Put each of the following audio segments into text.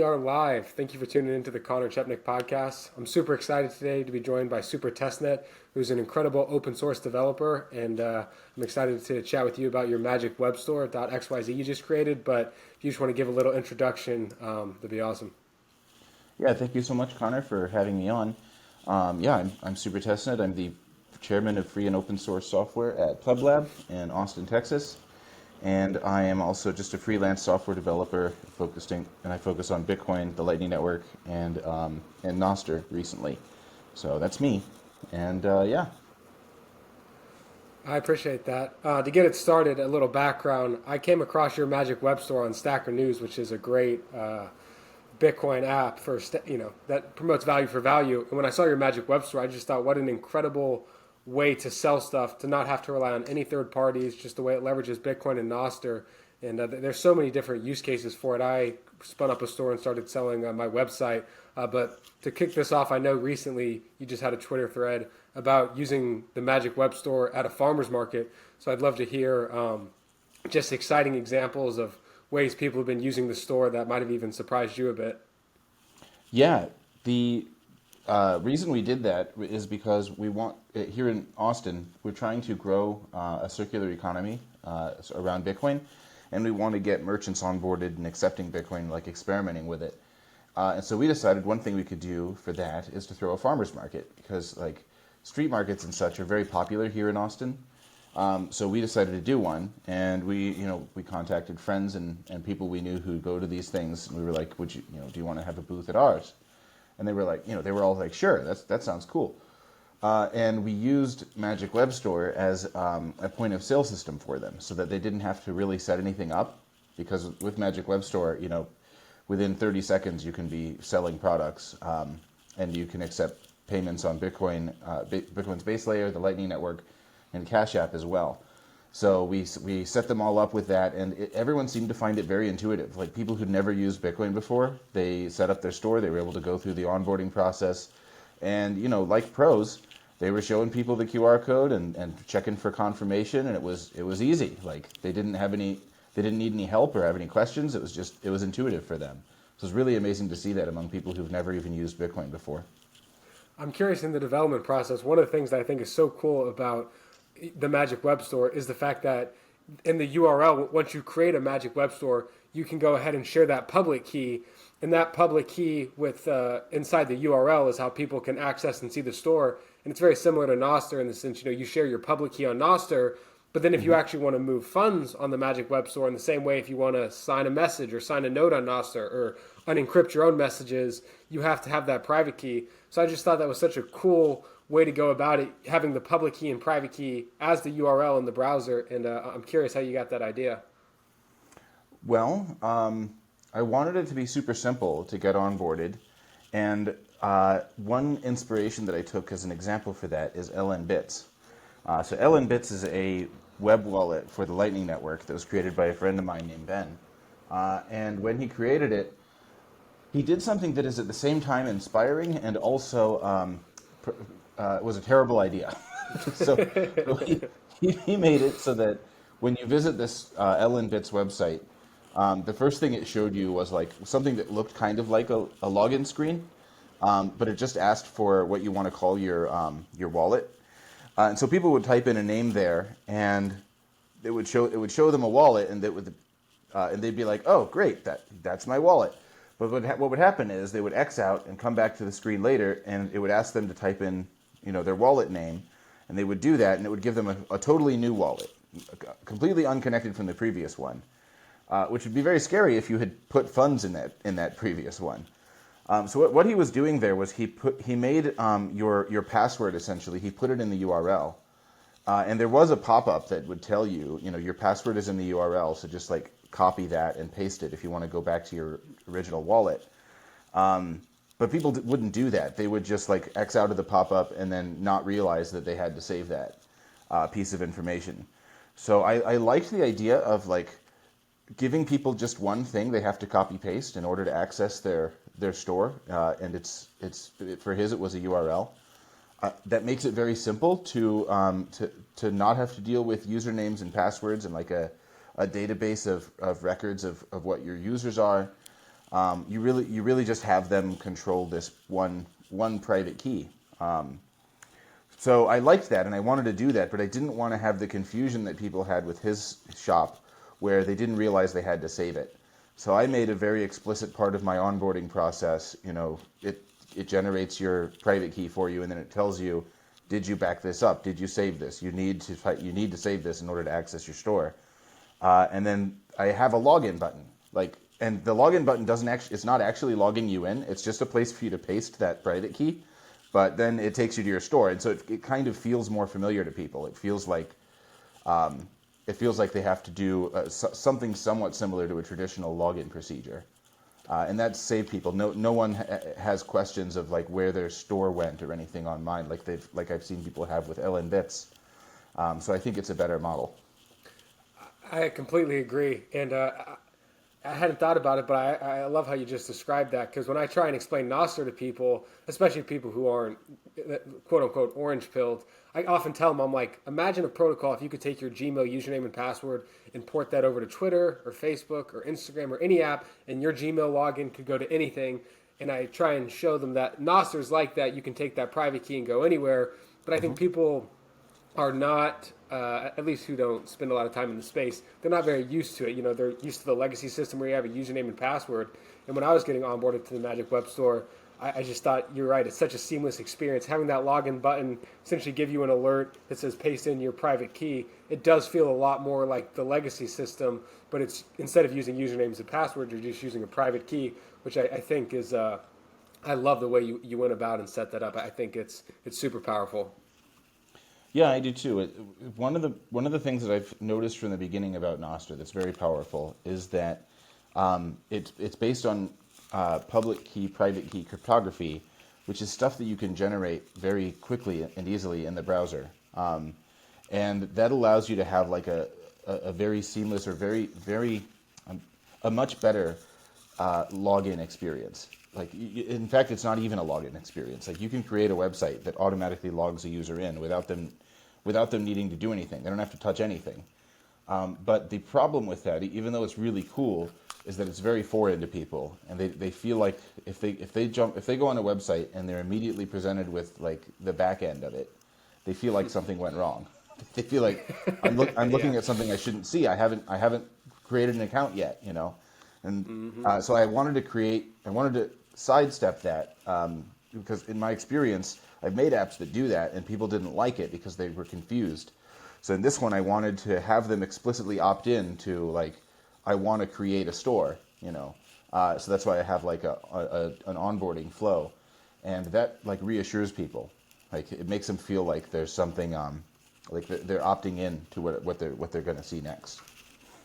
are live. Thank you for tuning into the Conor Chepenik Podcast. I'm super excited today to be joined by Super Testnet, who's an incredible open source developer, and I'm excited to chat with you about your Magic Webstore.xyz you just created, but if you just want to give a little introduction, that'd be awesome. Yeah, thank you so much, Connor, for having me on. I'm Super Testnet. I'm the chairman of free and open source software at PubLab in Austin, Texas. And I am also just a freelance software developer I focus on Bitcoin, the Lightning Network, and Nostr recently. So that's me. And yeah. I appreciate that. To get it started, a little background. I came across your Magic Webstore on Stacker News, which is a great Bitcoin app that promotes value for value. And when I saw your Magic Webstore, I just thought, what an incredible way to sell stuff, to not have to rely on any third parties, just the way it leverages Bitcoin and Nostr. And there's so many different use cases for it. I spun up a store and started selling my website. But to kick this off, I know recently you just had a Twitter thread about using the Magic Web Store at a farmer's market. So I'd love to hear just exciting examples of ways people have been using the store that might have even surprised you a bit. Yeah, the reason we did that is because we want, here in Austin, we're trying to grow a circular economy around Bitcoin, and we want to get merchants onboarded and accepting Bitcoin, like experimenting with it. And so we decided one thing we could do for that is to throw a farmer's market, because like street markets and such are very popular here in Austin. So we decided to do one, and we contacted friends and people we knew who go to these things, and we were like, do you want to have a booth at ours? And they were like, they were all like, sure, that sounds cool. And we used Magic Webstore as a point of sale system for them, so that they didn't have to really set anything up, because with Magic Webstore, within 30 seconds you can be selling products, and you can accept payments on Bitcoin, Bitcoin's base layer, the Lightning Network, and Cash App as well. So we set them all up with that, and everyone seemed to find it very intuitive. Like people who'd never used Bitcoin before, they set up their store, they were able to go through the onboarding process, and like pros, they were showing people the QR code and checking for confirmation, and it was easy. Like they didn't need any help or have any questions. It was intuitive for them. So it's really amazing to see that among people who've never even used Bitcoin before. I'm curious, in the development process, one of the things that I think is so cool about the Magic Web Store is the fact that in the URL, once you create a Magic Web Store, you can go ahead and share that public key, and that public key with inside the URL is how people can access and see the store. And it's very similar to Nostr in the sense, you share your public key on Nostr, but then if you actually want to move funds on the Magic Web Store, in the same way, if you want to sign a message or sign a note on Nostr or unencrypt your own messages, you have to have that private key. So I just thought that was such a cool way to go about it, having the public key and private key as the URL in the browser. And I'm curious how you got that idea. Well, I wanted it to be super simple to get onboarded. And one inspiration that I took as an example for that is LNBits. So LNBits is a web wallet for the Lightning Network that was created by a friend of mine named Ben. And when he created it, he did something that is at the same time inspiring and also was a terrible idea. So he made it so that when you visit this LNBits website, the first thing it showed you was like something that looked kind of like a login screen, but it just asked for what you want to call your wallet. And so people would type in a name there, and it would show them a wallet, and and they'd be like, oh, great, that's my wallet. But what would happen is they would X out and come back to the screen later, and it would ask them to type in their wallet name, and they would do that, and it would give them a totally new wallet, completely unconnected from the previous one, which would be very scary if you had put funds in that previous one. So what he was doing there was he made your password, essentially. He put it in the URL, and there was a pop-up that would tell you, your password is in the URL, so just like copy that and paste it if you want to go back to your original wallet. But people wouldn't do that. They would just like X out of the pop-up and then not realize that they had to save that piece of information. So I liked the idea of like giving people just one thing they have to copy paste in order to access their store, and it's for his it was a URL. That makes it very simple to not have to deal with usernames and passwords and like a database of records of what your users are. You really just have them control this one private key. So I liked that, and I wanted to do that, but I didn't want to have the confusion that people had with his shop, where they didn't realize they had to save it. So I made a very explicit part of my onboarding process. It generates your private key for you, and then it tells you, did you back this up? Did you save this? You need to save this in order to access your store. And then I have a login button, and the login button it's not actually logging you in. It's just a place for you to paste that private key. But then it takes you to your store, and so it kind of feels more familiar to people. It feels like they have to do something somewhat similar to a traditional login procedure, and that's saved people. No one has questions of like where their store went or anything on mine, like I've seen people have with LN Bits. So I think it's a better model. I completely agree, and I hadn't thought about it, but I love how you just described that, because when I try and explain Nostr to people, especially people who aren't quote-unquote orange-pilled, I often tell them, I'm like, imagine a protocol if you could take your Gmail username and password and port that over to Twitter or Facebook or Instagram or any app, and your Gmail login could go to anything. And I try and show them that Nostr is like that. You can take that private key and go anywhere. But I think people are not, at least who don't spend a lot of time in the space, they're not very used to it. They're used to the legacy system where you have a username and password. And when I was getting onboarded to the Magic Webstore, I just thought, you're right, it's such a seamless experience. Having that login button essentially give you an alert that says paste in your private key. It does feel a lot more like the legacy system, but it's instead of using usernames and passwords, you're just using a private key, which I think is, I love the way you went about and set that up. I think it's super powerful. Yeah, I do too. One of the things that I've noticed from the beginning about Nostr that's very powerful is that it's based on public key, private key cryptography, which is stuff that you can generate very quickly and easily in the browser, and that allows you to have like a very seamless or a much better login experience. In fact, it's not even a login experience. Like, you can create a website that automatically logs a user in without them needing to do anything. They don't have to touch anything. But the problem with that, even though it's really cool, is that it's very foreign to people, and they feel like if they go on a website and they're immediately presented with like the back end of it, they feel like something went wrong. They feel like I'm looking at something I shouldn't see. I haven't created an account yet, and so I wanted to sidestep that, because in my experience, I've made apps that do that, and people didn't like it because they were confused. So in this one, I wanted to have them explicitly opt in to, like, I want to create a store, So that's why I have like an onboarding flow, and that like reassures people. Like, it makes them feel like there's something, like they're opting in to what they're going to see next.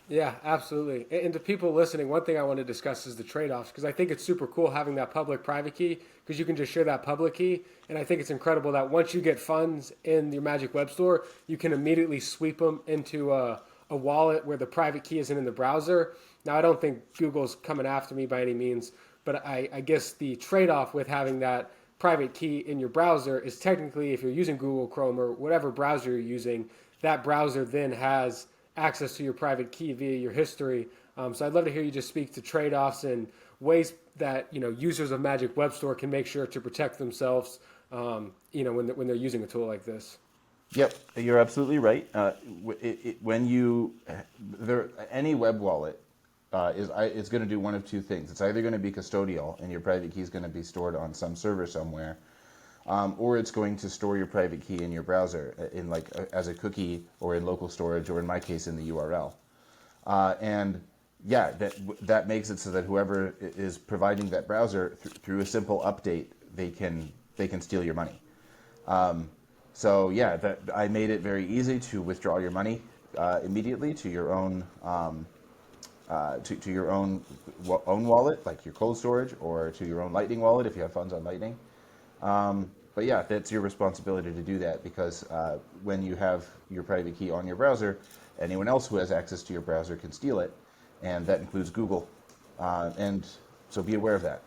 Yeah, absolutely. And to people listening, one thing I want to discuss is the trade-offs, because I think it's super cool having that public-private key, because you can just share that public key. And I think it's incredible that once you get funds in your Magic Web Store, you can immediately sweep them into a wallet where the private key isn't in the browser. Now, I don't think Google's coming after me by any means, but I guess the trade-off with having that private key in your browser is technically, if you're using Google Chrome or whatever browser you're using, that browser then has access to your private key via your history. So I'd love to hear you just speak to trade-offs and ways that users of Magic Webstore can make sure to protect themselves, when they're using a tool like this. Yep, you're absolutely right. Any web wallet is going to do one of two things. It's either going to be custodial, and your private key is going to be stored on some server somewhere, or it's going to store your private key in your browser as a cookie or in local storage, or in my case in the URL. And yeah, that makes it so that whoever is providing that browser through a simple update, they can steal your money. So yeah, I made it very easy to withdraw your money immediately to your own to your own wallet, like your cold storage, or to your own Lightning wallet if you have funds on Lightning. But yeah, that's your responsibility to do that, because when you have your private key on your browser, anyone else who has access to your browser can steal it, and that includes Google. And so be aware of that.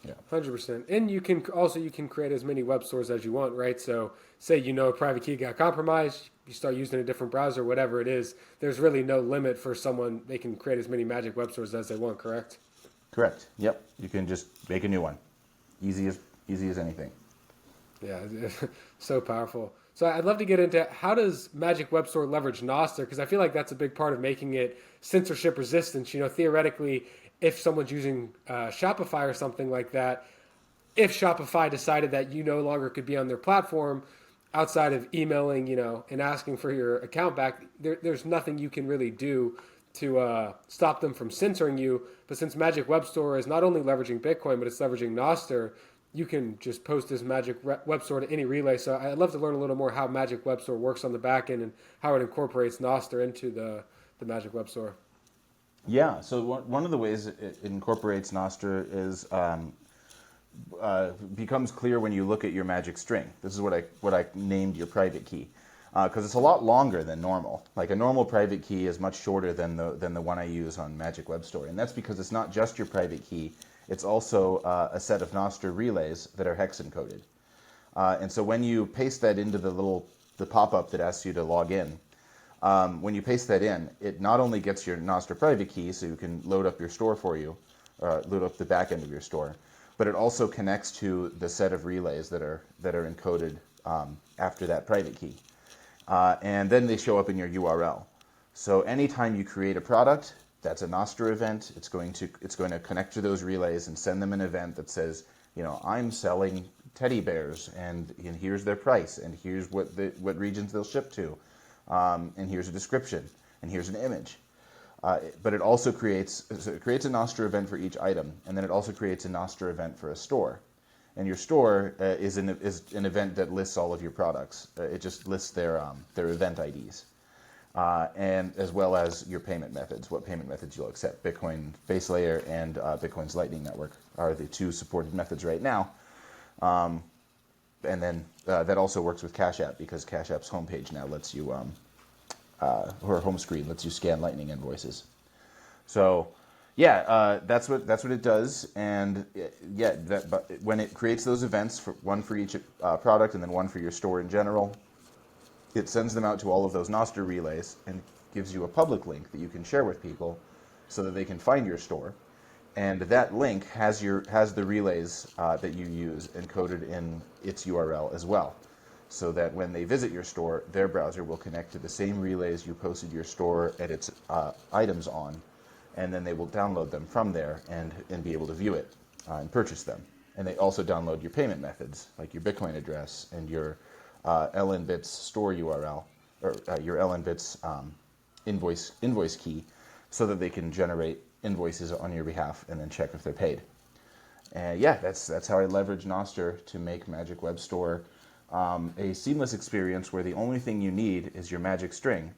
Yeah. 100%. And you can create as many web stores as you want, right? So say a private key got compromised, you start using a different browser, whatever it is, there's really no limit for someone. They can create as many Magic Web Stores as they want, correct? Correct. Yep. You can just make a new one. Easy as anything. Yeah, so powerful. So I'd love to get into how does Magic Webstore leverage Nostr? Because I feel like that's a big part of making it censorship resistant. You know, theoretically, if someone's using Shopify or something like that, if Shopify decided that you no longer could be on their platform outside of emailing, you know, and asking for your account back, there's nothing you can really do to stop them from censoring you. But since Magic Webstore is not only leveraging Bitcoin, but it's leveraging Nostr, you can just post this Magic Webstore to any relay. So I'd love to learn a little more how Magic Webstore works on the back end and how it incorporates Nostr into the Magic Webstore. Yeah, so one of the ways it incorporates Nostr is becomes clear when you look at your magic string. This is what I named your private key, because it's a lot longer than normal. Like a normal private key is much shorter than the one I use on Magic Webstore, and that's because it's not just your private key. It's also a set of Nostr relays that are hex encoded. And so when you paste that into the pop-up that asks you to log in, when you paste that in, it not only gets your Nostr private key, so you can load up your store for you, load up the back end of your store, but it also connects to the set of relays that are encoded after that private key. And then they show up in your URL. So anytime you create a product, that's a Nostr event. It's going to connect to those relays and send them an event that says, you know, I'm selling teddy bears, and here's their price, and here's what regions they'll ship to, and here's a description, and here's an image. But it also creates a Nostr event for each item, and then it also creates a Nostr event for a store. And your store is an event that lists all of your products. It just lists their event IDs. And as well as your payment methods, what payment methods you'll accept. Bitcoin base layer and Bitcoin's Lightning Network are the two supported methods right now. And then that also works with Cash App, because Cash App's homepage now lets you, or home screen lets you scan Lightning invoices. So yeah, that's what it does. And but when it creates those events, one for each product and then one for your store in general, it sends them out to all of those Nostr relays and gives you a public link that you can share with people so that they can find your store. And that link has the relays that you use encoded in its URL as well, so that when they visit your store, their browser will connect to the same relays you posted your store and its items on, and then they will download them from there and be able to view it and purchase them. And they also download your payment methods, like your Bitcoin address and your LNbits store URL, or your LNbits invoice key, so that they can generate invoices on your behalf and then check if they're paid. And yeah, that's how I leverage Nostr to make Magic Webstore a seamless experience where the only thing you need is your magic string,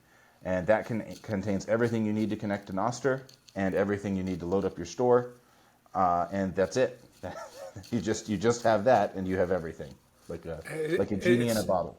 and that contains everything you need to connect to Nostr and everything you need to load up your store, and that's it. you just have that, and you have everything. Like a genie in a bottle.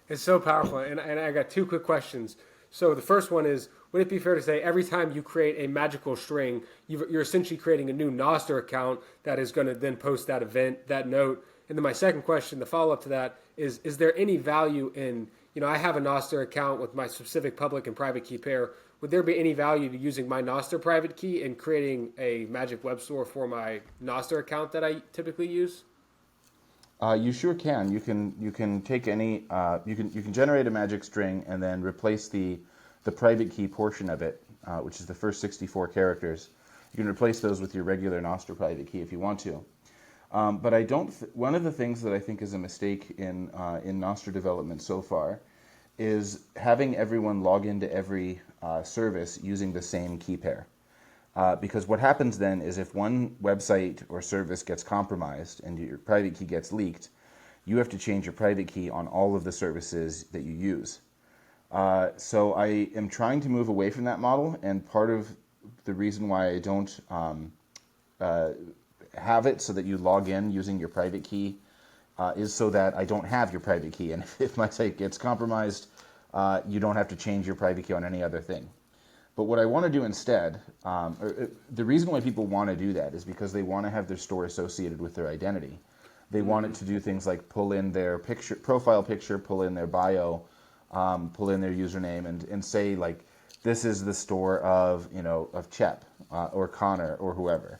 It's so powerful. And I got two quick questions. So the first one is, would it be fair to say every time you create a magical string, you're essentially creating a new Nostr account that is going to then post that event, that note? And then my second question, the follow-up to that, is there any value in, you know, I have a Nostr account with my specific public and private key pair. Would there be any value to using my Nostr private key and creating a Magic Webstore for my Nostr account that I typically use? You sure can. You can take any. You can generate a magic string and then replace the private key portion of it, which is the first 64 characters. You can replace those with your regular Nostr private key if you want to. But I don't. One of the things that I think is a mistake in Nostr development so far is having everyone log into every service using the same key pair. Because what happens then is if one website or service gets compromised and your private key gets leaked, you have to change your private key on all of the services that you use. So I am trying to move away from that model, and part of the reason why I don't have it so that you log in using your private key is so that I don't have your private key. And if my site gets compromised, you don't have to change your private key on any other thing. But what I want to do instead, the reason why people want to do that is because they want to have their store associated with their identity. They want it to do things like pull in their profile picture, pull in their bio, pull in their username, and say like, this is the store of Chep or Conor or whoever.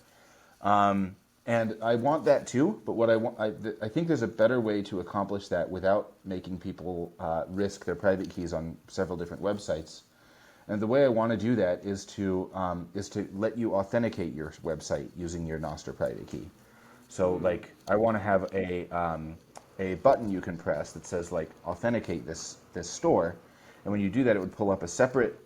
And I want that too, but what I think there's a better way to accomplish that without making people risk their private keys on several different websites. And the way I want to do that is to let you authenticate your website using your Nostr private key. So like I want to have a button you can press that says like authenticate this store, and when you do that, it would pull up a separate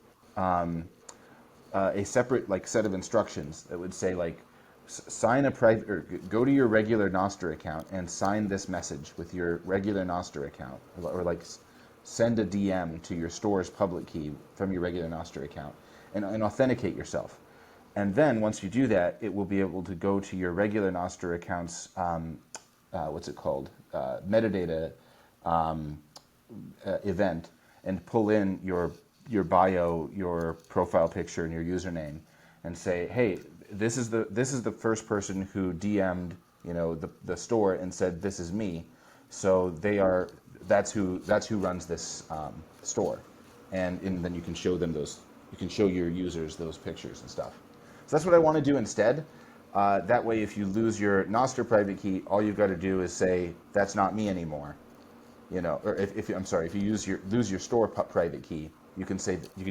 like set of instructions that would say like sign a private or go to your regular Nostr account and sign this message with your regular Nostr account, or like send a DM to your store's public key from your regular Nostr account and authenticate yourself. And then once you do that, it will be able to go to your regular Nostr account's metadata event and pull in your bio, your profile picture, and your username, and say, hey, this is the first person who DM'd the store and said this is me, so that's who runs this store, and then you can show them your users those pictures and stuff. So that's what I want to do instead. That way, if you lose your Nostr private key, all you've got to do is say that's not me anymore. Or if you lose your store private key, you can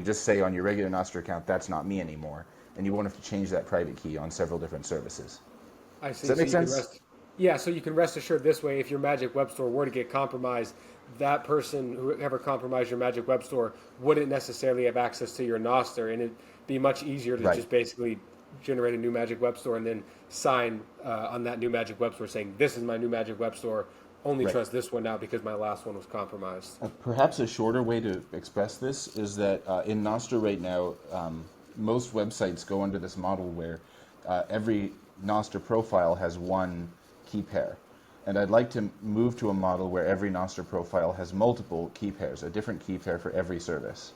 just say on your regular Nostr account that's not me anymore, and you won't have to change that private key on several different services. I see. Does that make sense? So you can rest assured this way, if your Magic Web Store were to get compromised, that person, whoever compromised your Magic Web Store, wouldn't necessarily have access to your Nostr, and it'd be much easier to just basically generate a new Magic Web Store and then sign on that new Magic Web Store saying, this is my new Magic Web Store, only trust this one now because my last one was compromised. Perhaps a shorter way to express this is that in Nostr right now, most websites go under this model where every Nostr profile has one key pair. And I'd like to move to a model where every Nostr profile has multiple key pairs, a different key pair for every service.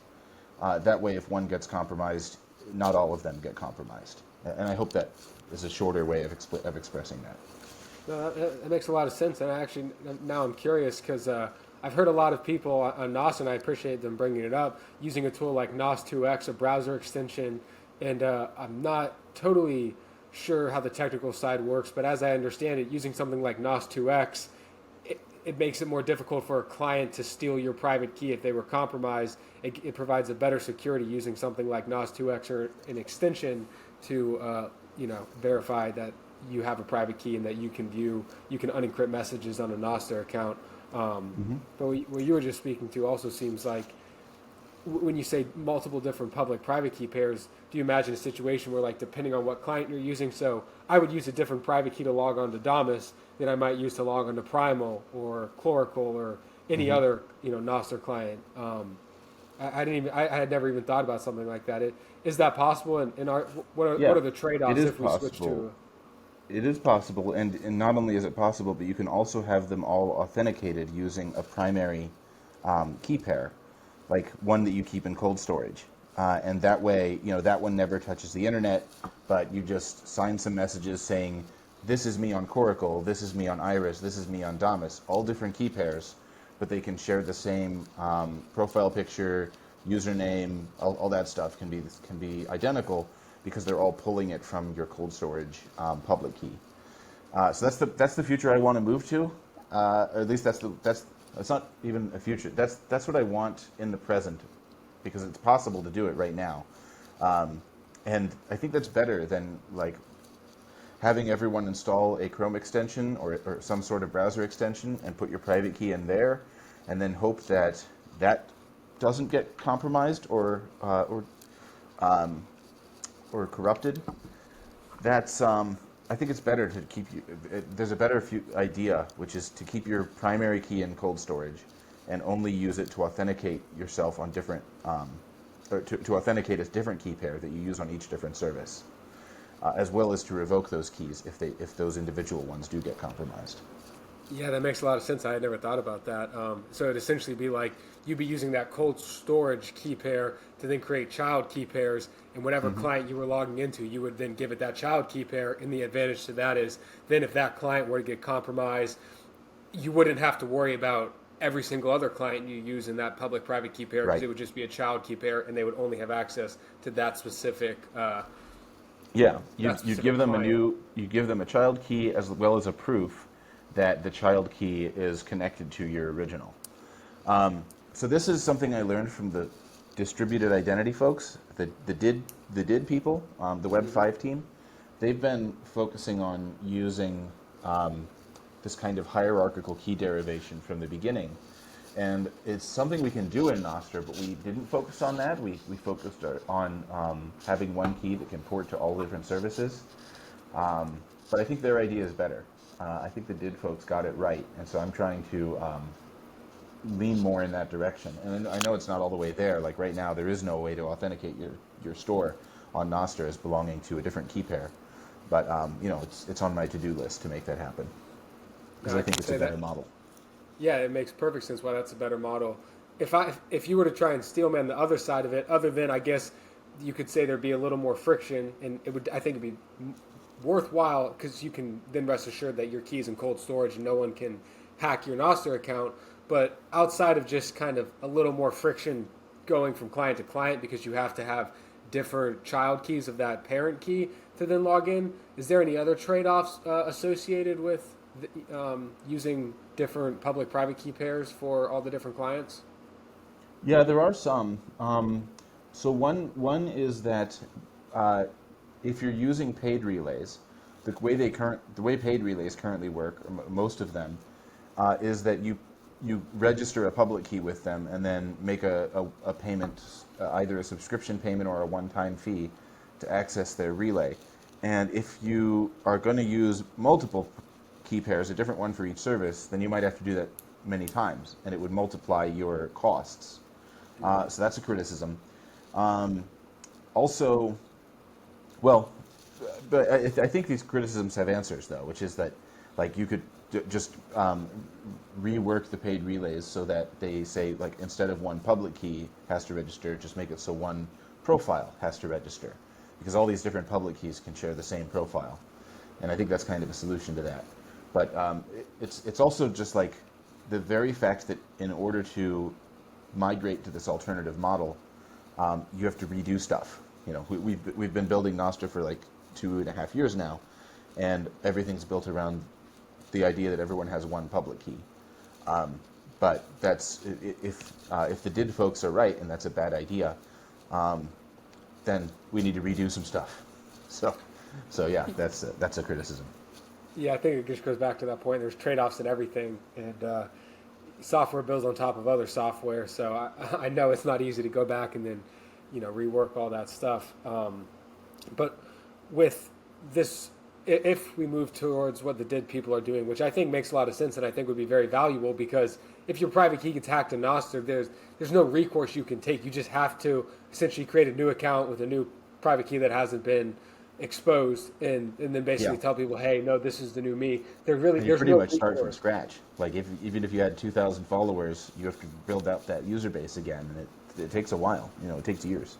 That way, if one gets compromised, not all of them get compromised. And I hope that is a shorter way of expressing that. No, that makes a lot of sense. And now I'm curious because I've heard a lot of people on Nostr, and I appreciate them bringing it up, using a tool like Nos2x, a browser extension. And I'm not totally sure how the technical side works, but as I understand it, using something like Nos2x, it makes it more difficult for a client to steal your private key if they were compromised. It provides a better security using something like Nos2x or an extension to verify that you have a private key and that you can unencrypt messages on a Nostr account. But what you were just speaking to also seems like, when you say multiple different public-private key pairs, do you imagine a situation where, like, depending on what client you're using, so I would use a different private key to log on to Damus than I might use to log on to Primal or Chlorocle or any other, Nostr client. I had never even thought about something like that. Is that possible? And what are the trade-offs if we switch to? It is possible, and not only is it possible, but you can also have them all authenticated using a primary key pair, like one that you keep in cold storage. And that way, that one never touches the internet, but you just sign some messages saying, this is me on Coracle, this is me on Iris, this is me on Damus, all different key pairs, but they can share the same profile picture, username, all that stuff can be identical because they're all pulling it from your cold storage public key. So that's the future I want to move to, or at least that's not even a future. That's what I want in the present, because it's possible to do it right now, and I think that's better than like having everyone install a Chrome extension or some sort of browser extension and put your private key in there, and then hope that doesn't get compromised or corrupted. That's I think it's better to keep you. There's a better idea, which is to keep your primary key in cold storage and only use it to authenticate yourself on different, or to authenticate a different key pair that you use on each different service, as well as to revoke those keys if those individual ones do get compromised. Yeah, that makes a lot of sense. I had never thought about that. So it'd essentially be like you'd be using that cold storage key pair to then create child key pairs, and whatever client you were logging into, you would then give it that child key pair. And the advantage to that is then if that client were to get compromised, you wouldn't have to worry about every single other client you use in that public-private key pair, because it would just be a child key pair, and they would only have access to that specific Yeah, That's you specific give them client. you give them a child key as well as a proof that the child key is connected to your original. So this is something I learned from the distributed identity folks, the D.I.D people, the Web5 team. They've been focusing on using this kind of hierarchical key derivation from the beginning. And it's something we can do in Nostr, but we didn't focus on that. We focused on having one key that can port to all different services. But I think their idea is better. I think the D.I.D folks got it right, and so I'm trying to lean more in that direction. And I know it's not all the way there. Like right now, there is no way to authenticate your store on Nostr as belonging to a different key pair. But it's on my to-do list to make that happen because Now, I I think can it's a say better that. model. Yeah, it makes perfect sense why that's a better model. If you were to try and steelman the other side of it, other than I guess you could say there'd be a little more friction, and it would I think it'd be worthwhile because you can then rest assured that your key is in cold storage and no one can hack your Nostr account. But outside of just kind of a little more friction going from client to client because you have to have different child keys of that parent key to then log in, is there any other trade-offs associated with using different public-private key pairs for all the different clients? Yeah, there are some. So one is that uh, if you're using paid relays, the way paid relays currently work, or most of them, is that you register a public key with them and then make a payment, either a subscription payment or a one-time fee, to access their relay. And if you are going to use multiple key pairs, a different one for each service, then you might have to do that many times, and it would multiply your costs. So that's a criticism. Um, Also, well, but I think these criticisms have answers though, which is that like you could just rework the paid relays so that they say like instead of one public key has to register, just make it so one profile has to register, because all these different public keys can share the same profile, and I think that's kind of a solution to that. But it's also just like the very fact that in order to migrate to this alternative model, you have to redo stuff. We've been building Nostr for like 2.5 years now, and everything's built around the idea that everyone has one public key. But that's if the D.I.D folks are right, and that's a bad idea, then we need to redo some stuff. So yeah, that's a criticism. Yeah, I think it just goes back to that point. There's trade-offs in everything, and software builds on top of other software. So I know it's not easy to go back and then, rework all that stuff. But with this, if we move towards what the D.I.D people are doing, which I think makes a lot of sense and I think would be very valuable, because if your private key gets hacked in Nostr, there's no recourse you can take. You just have to essentially create a new account with a new private key that hasn't been exposed, and then basically Yeah. tell people, hey, no, this is the new me. There's Pretty no much start from recourse. scratch. Like even if you had 2,000 followers, you have to build out that user base again, and it takes a while. It takes years.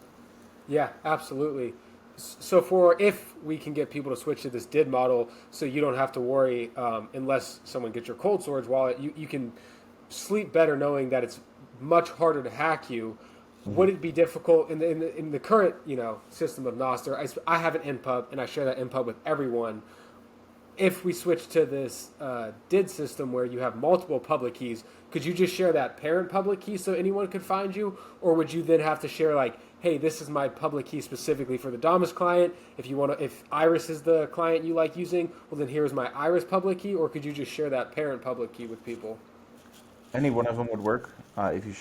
Yeah, absolutely. So for if we can get people to switch to this D.I.D model, so you don't have to worry unless someone gets your cold storage wallet, you can sleep better knowing that it's much harder to hack you. Hmm. Would it be difficult in the current system of Nostr? I have an NPub and I share that NPub with everyone. If we switch to this D.I.D system where you have multiple public keys, could you just share that parent public key so anyone could find you, or would you then have to share like, hey, this is my public key specifically for the Damus client. If Iris is the client you like using, well then here's my Iris public key, or could you just share that parent public key with people? Any one of them would work. If you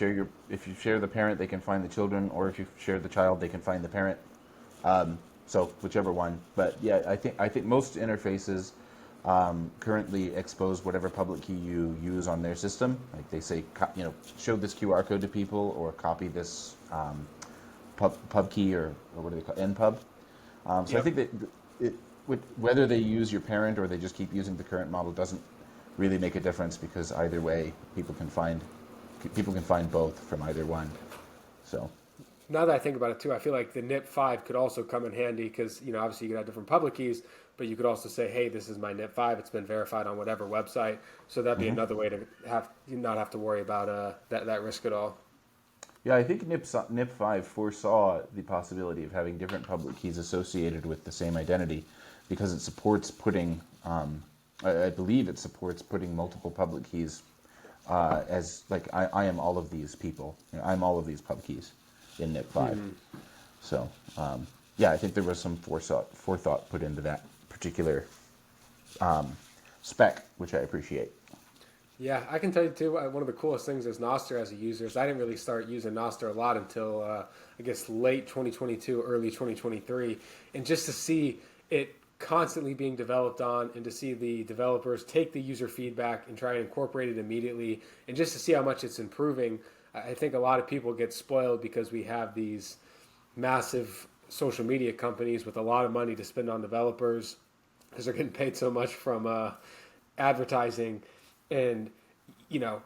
share the parent, they can find the children, or if you share the child, they can find the parent. So whichever one. But yeah, I think most interfaces currently expose whatever public key you use on their system. Like they say, show this QR code to people, or copy this pub key, or what do they call it? NPub. So I Yep. think that whether they use your parent or they just keep using the current model doesn't really make a difference, because either way, people can find both from either one. So Now that I think about it too, I feel like the NIP5 could also come in handy because, obviously you could have different public keys, but you could also say, hey, this is my NIP5. It's been verified on whatever website. So that'd be mhm. another way to not have to worry about that risk at all. Yeah, I think NIP5 foresaw the possibility of having different public keys associated with the same identity because it supports putting, I believe it supports putting multiple public keys as, like, I am all of these people. I'm all of these pub keys in NIP5. So, yeah, I think there was some forethought put into that particular spec, which I appreciate. Yeah, I can tell you too, one of the coolest things is Nostr as a user is I didn't really start using Nostr a lot until, I guess, late 2022, early 2023. And just to see it constantly being developed on and to see the developers take the user feedback and try and incorporate it immediately and just to see how much it's improving, I think a lot of people get spoiled because we have these massive social media companies with a lot of money to spend on developers because they're getting paid so much from advertising. And, you know,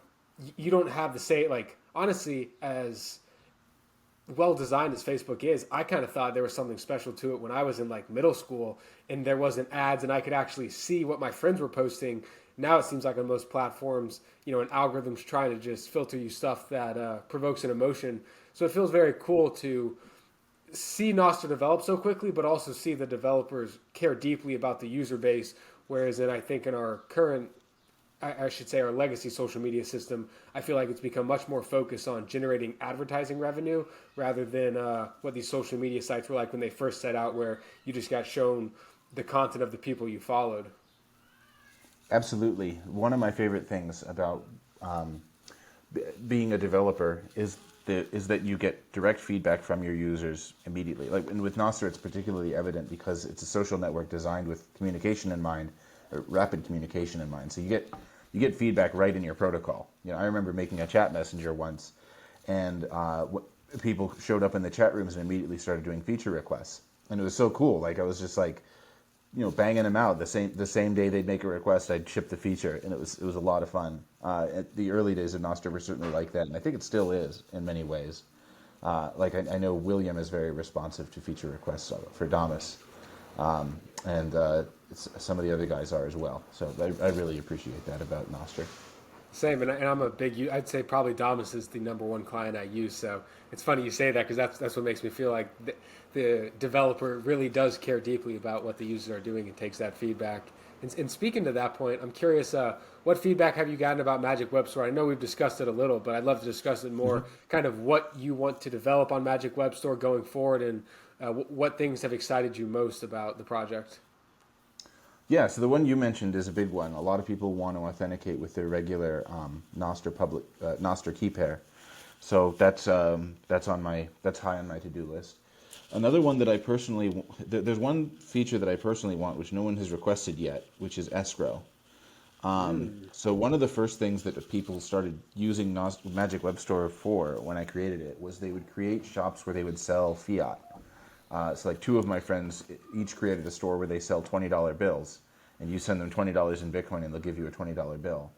you don't have the say, like, honestly, as well designed as Facebook is, I kind of thought there was something special to it when I was in like middle school and there wasn't ads and I could actually see what my friends were posting. Now it seems like on most platforms, you know, an algorithm's trying to just filter you stuff that provokes an emotion. So it feels very cool to see Nostr develop so quickly, but also see the developers care deeply about the user base. Whereas I think in our current, I should say our legacy social media system, I feel like it's become much more focused on generating advertising revenue rather than what these social media sites were like when they first set out, where you just got shown the content of the people you followed. Absolutely. One of my favorite things about being a developer is that you get direct feedback from your users immediately. Like, and with Nostr, it's particularly evident because it's a social network designed with communication in mind, or rapid communication in mind. So you get feedback right in your protocol. You know, I remember making a chat messenger once, and people showed up in the chat rooms and immediately started doing feature requests, and it was so cool. Like, I was just like, you know, banging them out the same day they'd make a request, I'd ship the feature, and it was a lot of fun. At the early days of Nostr were certainly like that, and I think it still is in many ways. Like I know William is very responsive to feature requests for Damus, and some of the other guys are as well. So I really appreciate that about Nostr. Same, and I'm a big. I'd say probably Damus is the number one client I use. So it's funny you say that because that's what makes me feel like the developer really does care deeply about what the users are doing and takes that feedback. And speaking to that point, I'm curious, what feedback have you gotten about Magic Webstore? I know we've discussed it a little, but I'd love to discuss it more. Kind of what you want to develop on Magic Webstore going forward, and what things have excited you most about the project. Yeah, so the one you mentioned is a big one. A lot of people want to authenticate with their regular Nostr key pair. So that's high on my to-do list. Another one that I personally, there's one feature that I personally want, which no one has requested yet, which is escrow. So one of the first things that people started using Magic Webstore for when I created it was they would create shops where they would sell fiat. So like two of my friends each created a store where they sell $20 bills, and you send them $20 in Bitcoin and they'll give you a $20 bill.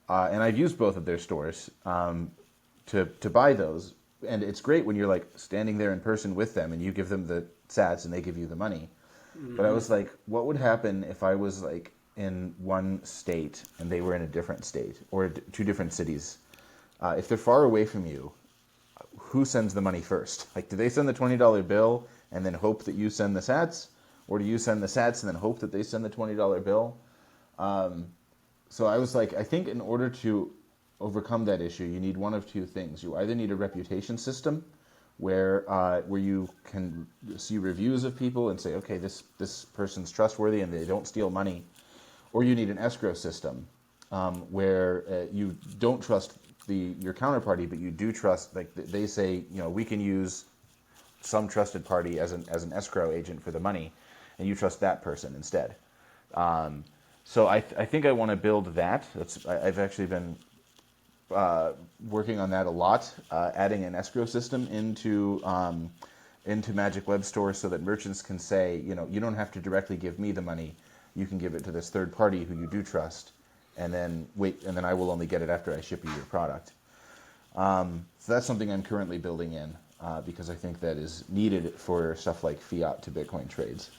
And I've used both of their stores to buy those. And it's great when you're like standing there in person with them and you give them the sats and they give you the money. But I was like, what would happen if I was like in one state and they were in a different state, or two different cities? If they're far away from you, who sends the money first? Like, do they send the $20 bill and then hope that you send the sats? Or do you send the sats and then hope that they send the $20 bill? So I was like, I think in order to overcome that issue, you need one of two things. You either need a reputation system where you can see reviews of people and say, okay, this person's trustworthy and they don't steal money. Or you need an escrow system where you don't trust your counterparty, but you do trust, like they say, you know, we can use some trusted party as an escrow agent for the money, and you trust that person instead. So I think I want to build that. I've actually been working on that a lot, adding an escrow system into Magic Webstore so that merchants can say, you know, you don't have to directly give me the money. You can give it to this third party who you do trust, and then I will only get it after I ship you your product. So that's something I'm currently building in because I think that is needed for stuff like fiat to Bitcoin trades.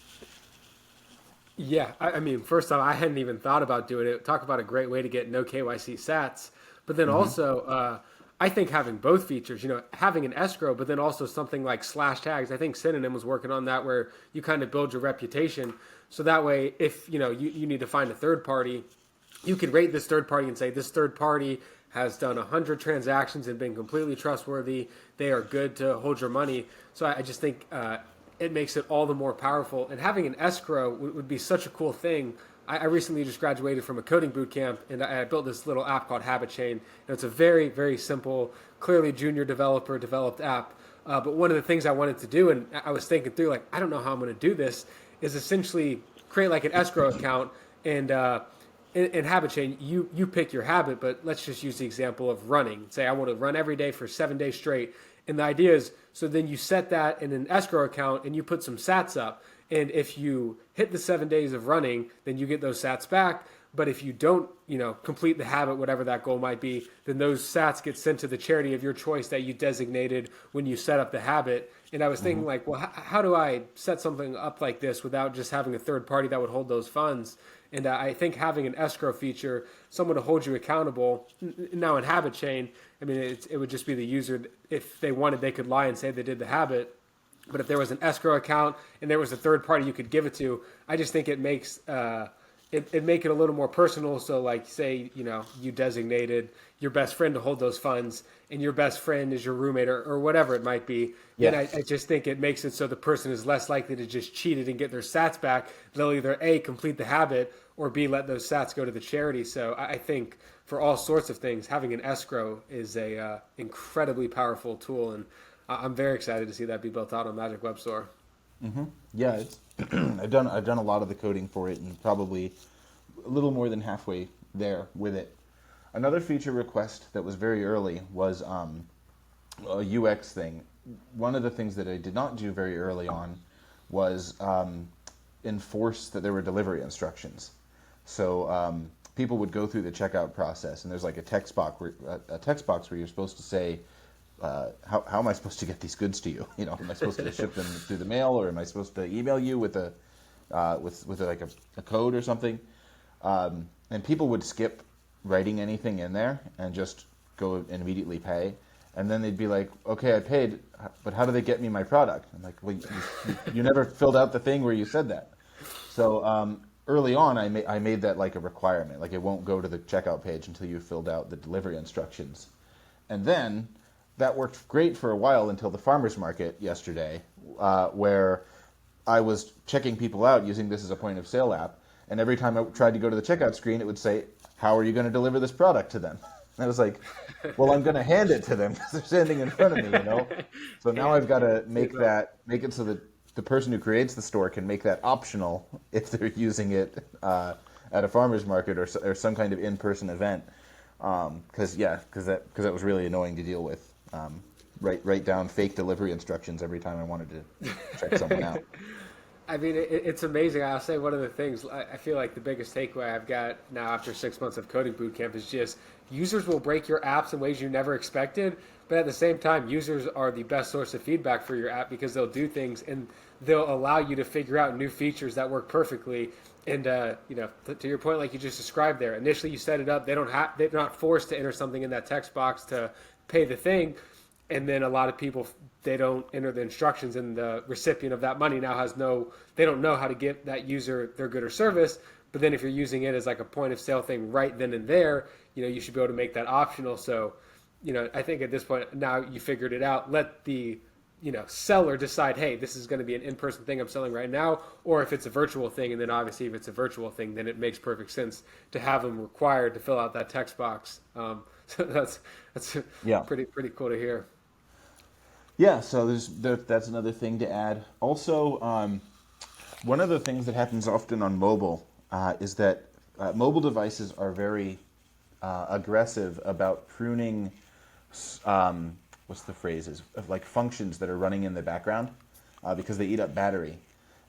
Yeah, I mean, first off, I hadn't even thought about doing it. Talk about a great way to get no KYC sats. But then also, I think having both features, having an escrow, but then also something like slash tags. I think Synonym was working on that, where you kind of build your reputation. So that way, if you need to find a third party, you could rate this third party and say, this third party has done 100 transactions and been completely trustworthy. They are good to hold your money. So I just think it makes it all the more powerful. And having an escrow would be such a cool thing. I recently just graduated from a coding boot camp, and I built this little app called Habit Chain. And it's a very, very simple, clearly junior developer developed app. But one of the things I wanted to do, and I was thinking through, like, I don't know how I'm going to do this, is essentially create like an escrow account. And in Habit Chain, you pick your habit, but let's just use the example of running. Say I want to run every day for 7 days straight. And the idea is, so then you set that in an escrow account and you put some sats up. And if you hit the 7 days of running, then you get those sats back. But if you don't, complete the habit, whatever that goal might be, then those sats get sent to the charity of your choice that you designated when you set up the habit. And I was thinking like, well, how do I set something up like this without just having a third party that would hold those funds? And I think having an escrow feature, someone to hold you accountable. Now in Habit Chain, I mean, it would just be the user. If they wanted, they could lie and say they did the habit. But if there was an escrow account and there was a third party you could give it to, I just think it makes it make it a little more personal. So like, say, you designated your best friend to hold those funds, and your best friend is your roommate or whatever it might be. Yeah. And I just think it makes it so the person is less likely to just cheat it and get their sats back. They'll either A, complete the habit, or B, let those sats go to the charity. So I think for all sorts of things, having an escrow is a incredibly powerful tool, and I'm very excited to see that be built out on Magic Webstore. Mm-hmm. Yeah, it's I've done a lot of the coding for it, and probably a little more than halfway there with it. Another feature request that was very early was a UX thing. One of the things that I did not do very early on was enforce that there were delivery instructions. So people would go through the checkout process, and there's like a text box where you're supposed to say, how am I supposed to get these goods to you? Am I supposed to ship them through the mail, or am I supposed to email you with a code or something? And people would skip writing anything in there and just go and immediately pay. And then they'd be like, okay, I paid, but how do they get me my product? I'm like, well, you never filled out the thing where you said that. So early on, I made that like a requirement. Like, it won't go to the checkout page until you filled out the delivery instructions. And then that worked great for a while until the farmer's market yesterday, where I was checking people out using this as a point of sale app. And every time I tried to go to the checkout screen, it would say, how are you going to deliver this product to them? And I was like, well, I'm going to hand it to them because they're standing in front of me, So now I've got to make it so that the person who creates the store can make that optional if they're using it at a farmer's market or some kind of in-person event. Because that was really annoying to deal with. Write down fake delivery instructions every time I wanted to check someone out. I mean, it's amazing. I'll say one of the things, I feel like the biggest takeaway I've got now after 6 months of coding bootcamp is just users will break your apps in ways you never expected. But at the same time, users are the best source of feedback for your app because they'll do things and they'll allow you to figure out new features that work perfectly. And, to your point, like you just described there, initially you set it up, they're not forced to enter something in that text box to pay the thing. And then a lot of people, they don't enter the instructions, and the recipient of that money now they don't know how to get that user their good or service. But then if you're using it as like a point of sale thing right then and there, you should be able to make that optional. So, I think at this point now you figured it out. Let the, seller decide, hey, this is going to be an in-person thing I'm selling right now, or if it's a virtual thing. And then obviously if it's a virtual thing, then it makes perfect sense to have them required to fill out that text box. So that's pretty cool to hear. Yeah, so that's another thing to add. Also, one of the things that happens often on mobile is that mobile devices are very aggressive about pruning, what's the phrase, of like functions that are running in the background because they eat up battery.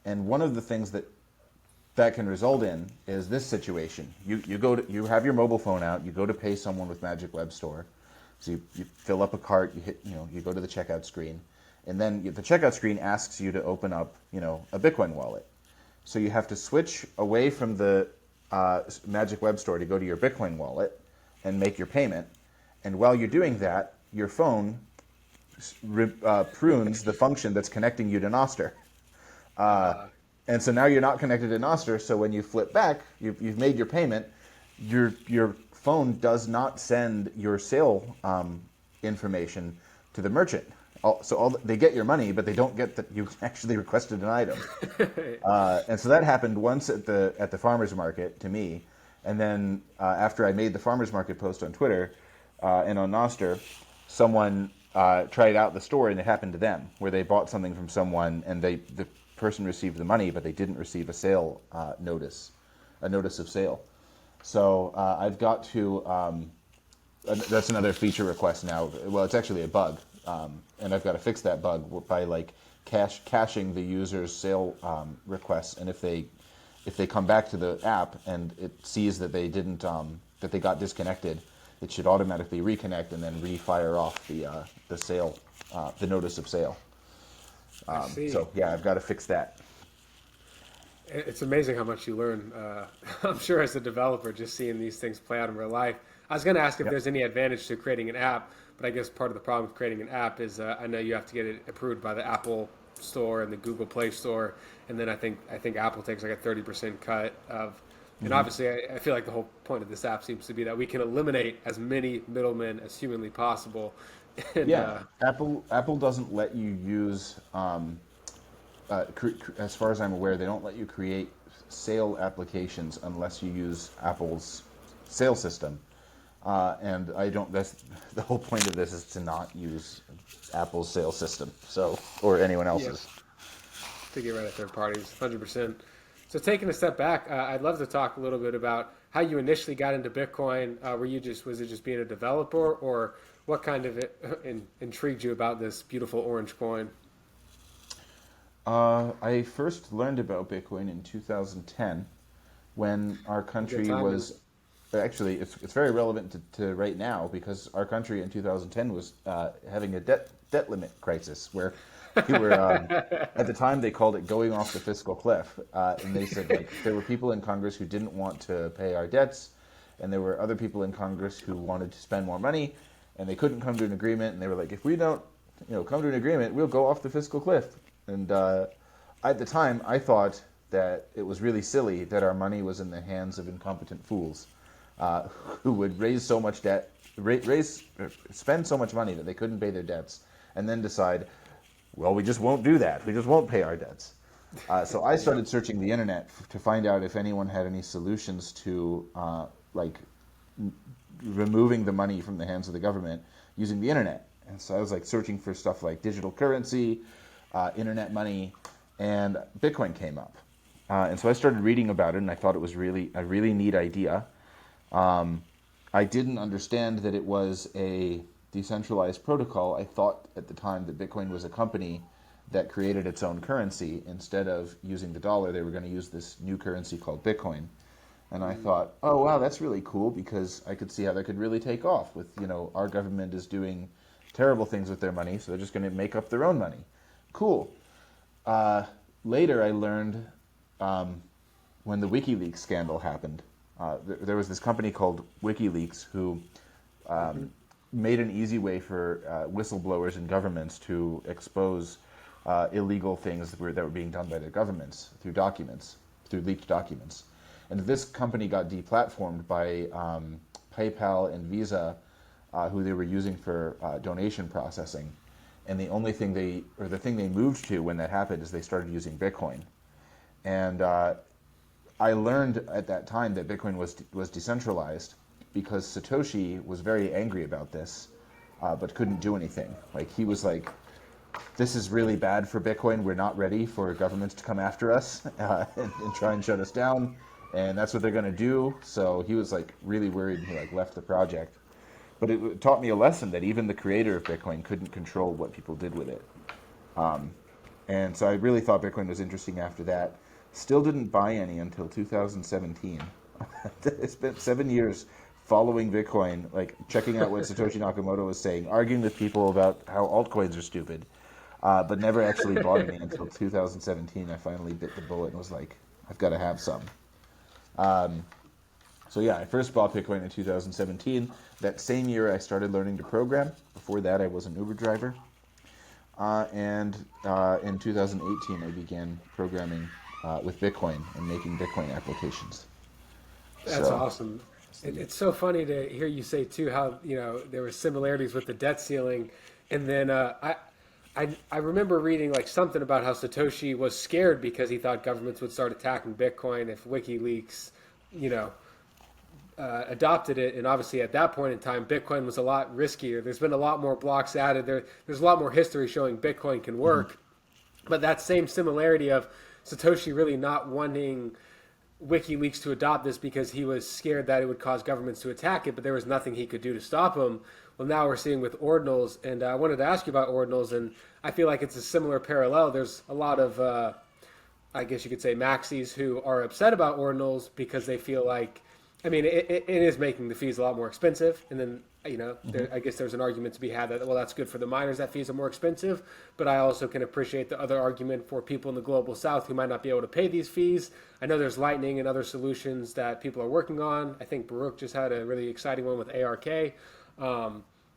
And one of the things that can result in is this situation. You have your mobile phone out, you go to pay someone with Magic Webstore. So you fill up a cart, you go to the checkout screen, and then the checkout screen asks you to open up, a Bitcoin wallet. So you have to switch away from the Magic Webstore to go to your Bitcoin wallet and make your payment. And while you're doing that, your phone prunes the function that's connecting you to Nostr. And so now you're not connected to Nostr, so when you flip back, you've made your payment, your phone does not send your sale information to the merchant. They get your money, but they don't get that you actually requested an item. And so that happened once at the farmer's market to me. And then after I made the farmer's market post on Twitter and on Nostr, someone tried out the story, and it happened to them, where they bought something from someone and the person received the money, but they didn't receive a sale notice of sale. So I've got to, that's another feature request now. Well, it's actually a bug, and I've got to fix that bug by like caching the user's sale requests, and if they come back to the app and it sees that they didn't that they got disconnected, it should automatically reconnect and then refire off the sale, the notice of sale. So yeah, I've got to fix that. It's amazing how much you learn. I'm sure as a developer, just seeing these things play out in real life. I was going to ask if there's any advantage to creating an app, but I guess part of the problem with creating an app is I know you have to get it approved by the Apple Store and the Google Play Store, and then I think Apple takes like a 30% cut of. And obviously, I feel like the whole point of this app seems to be that we can eliminate as many middlemen as humanly possible. And, Apple doesn't let you use, as far as I'm aware, they don't let you create sale applications unless you use Apple's sale system. And I don't. That's the whole point of this, is to not use Apple's sales system, or anyone else's. To get rid of third parties, 100%. So taking a step back, I'd love to talk a little bit about how you initially got into Bitcoin. Was it just being a developer, or what kind of intrigued you about this beautiful orange coin? I first learned about Bitcoin in 2010, when our country was. Actually, it's very relevant to right now, because our country in 2010 was having a debt limit crisis, where we were at the time they called it going off the fiscal cliff, and they said like there were people in Congress who didn't want to pay our debts, and there were other people in Congress who wanted to spend more money, and they couldn't come to an agreement, and they were like, if we don't come to an agreement, we'll go off the fiscal cliff. And at the time, I thought that it was really silly that our money was in the hands of incompetent fools. Who would raise so much debt, spend so much money that they couldn't pay their debts, and then decide, well, we just won't do that. We just won't pay our debts. So I started searching the internet to find out if anyone had any solutions to removing the money from the hands of the government using the internet. And so I was like searching for stuff like digital currency, internet money, and Bitcoin came up. And so I started reading about it, and I thought it was a really neat idea. I didn't understand that it was a decentralized protocol. I thought at the time that Bitcoin was a company that created its own currency. Instead of using the dollar, they were going to use this new currency called Bitcoin. And I thought, oh, wow, that's really cool, because I could see how that could really take off with, our government is doing terrible things with their money, so they're just going to make up their own money. Cool. Later, I learned when the WikiLeaks scandal happened, there was this company called WikiLeaks who made an easy way for whistleblowers and governments to expose illegal things that were being done by their governments through leaked documents. And this company got deplatformed by PayPal and Visa, who they were using for donation processing. And the thing they moved to when that happened is they started using Bitcoin. And I learned at that time that Bitcoin was decentralized because Satoshi was very angry about this, but couldn't do anything. Like, he was like, this is really bad for Bitcoin. We're not ready for governments to come after us and try and shut us down. And that's what they're going to do. So he was like really worried, and he left the project. But it taught me a lesson that even the creator of Bitcoin couldn't control what people did with it. And so I really thought Bitcoin was interesting after that. Still didn't buy any until 2017. I spent 7 years following Bitcoin, checking out what Satoshi Nakamoto was saying, arguing with people about how altcoins are stupid, but never actually bought any until 2017. I finally bit the bullet and was like, I've got to have some. So yeah, I first bought Bitcoin in 2017. That same year I started learning to program. Before that I was an Uber driver. And in 2018 I began programming with Bitcoin and making Bitcoin applications. That's So, awesome. It's so funny to hear you say too how there were similarities with the debt ceiling, and then I remember reading like something about how Satoshi was scared because he thought governments would start attacking Bitcoin if WikiLeaks, you know, adopted it, and obviously at that point in time, Bitcoin was a lot riskier. There's been a lot more blocks added. There's a lot more history showing Bitcoin can work, but that same similarity of Satoshi really not wanting WikiLeaks to adopt this because he was scared that it would cause governments to attack it, but there was nothing he could do to stop him. Well, now we're seeing with Ordinals, and I wanted to ask you about Ordinals, and I feel like it's a similar parallel. There's a lot of, I guess you could say, maxis who are upset about Ordinals because they feel like, I mean, it is making the fees a lot more expensive, and then I guess there's an argument to be had that, well, that's good for the miners that fees are more expensive, but I also can appreciate the other argument for people in the global south who might not be able to pay these fees. I know there's Lightning and other solutions that people are working on. I think Baruch just had a really exciting one with ARK.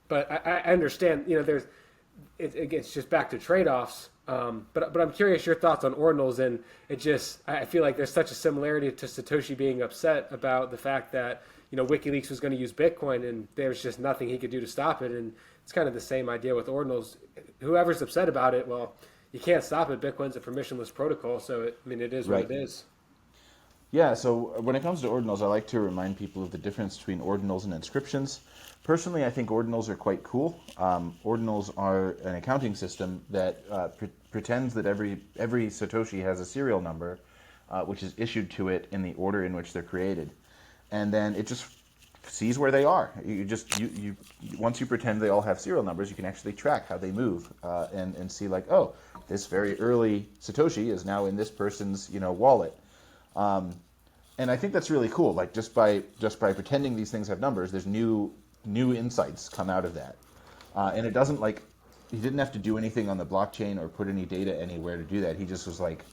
But I understand, it's just back to trade-offs. But I'm curious your thoughts on Ordinals, and I feel like there's such a similarity to Satoshi being upset about the fact that WikiLeaks was going to use Bitcoin and there's just nothing he could do to stop it, and it's kind of the same idea with Ordinals. Whoever's upset about it, well, you can't stop it. Bitcoin's a permissionless protocol, so it is what it is. Yeah, so when it comes to ordinals, I like to remind people of the difference between ordinals and inscriptions. Personally, I think ordinals are quite cool. Ordinals are an accounting system that pretends that every Satoshi has a serial number, which is issued to it in the order in which they're created, and then it just sees where they are. You once you pretend they all have serial numbers, you can actually track how they move and see like, oh, this very early Satoshi is now in this person's wallet. And I think that's really cool. Like just by pretending these things have numbers, there's new insights come out of that. And it doesn't he didn't have to do anything on the blockchain or put any data anywhere to do that. He just was like,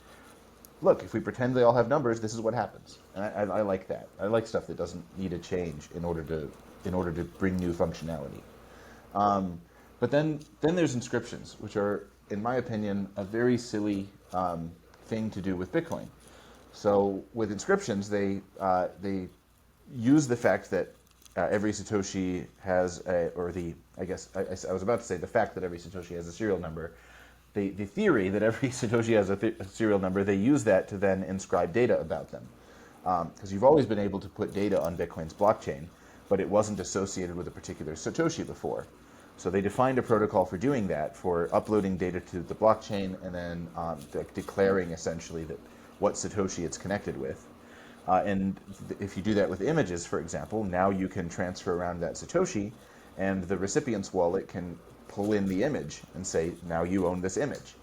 look, if we pretend they all have numbers, this is what happens. And I like that. I like stuff that doesn't need a change in order to bring new functionality. But then there's inscriptions, which are, in my opinion, a very silly thing to do with Bitcoin. So with inscriptions, they use the fact that every Satoshi has I was about to say the fact that every Satoshi has a serial number. The theory that every Satoshi has a serial number, they use that to then inscribe data about them. Because you've always been able to put data on Bitcoin's blockchain, but it wasn't associated with a particular Satoshi before. So they defined a protocol for doing that, for uploading data to the blockchain and then declaring essentially that what Satoshi it's connected with. And if you do that with images, for example, now you can transfer around that Satoshi, and the recipient's wallet can pull in the image and say, now you own this image.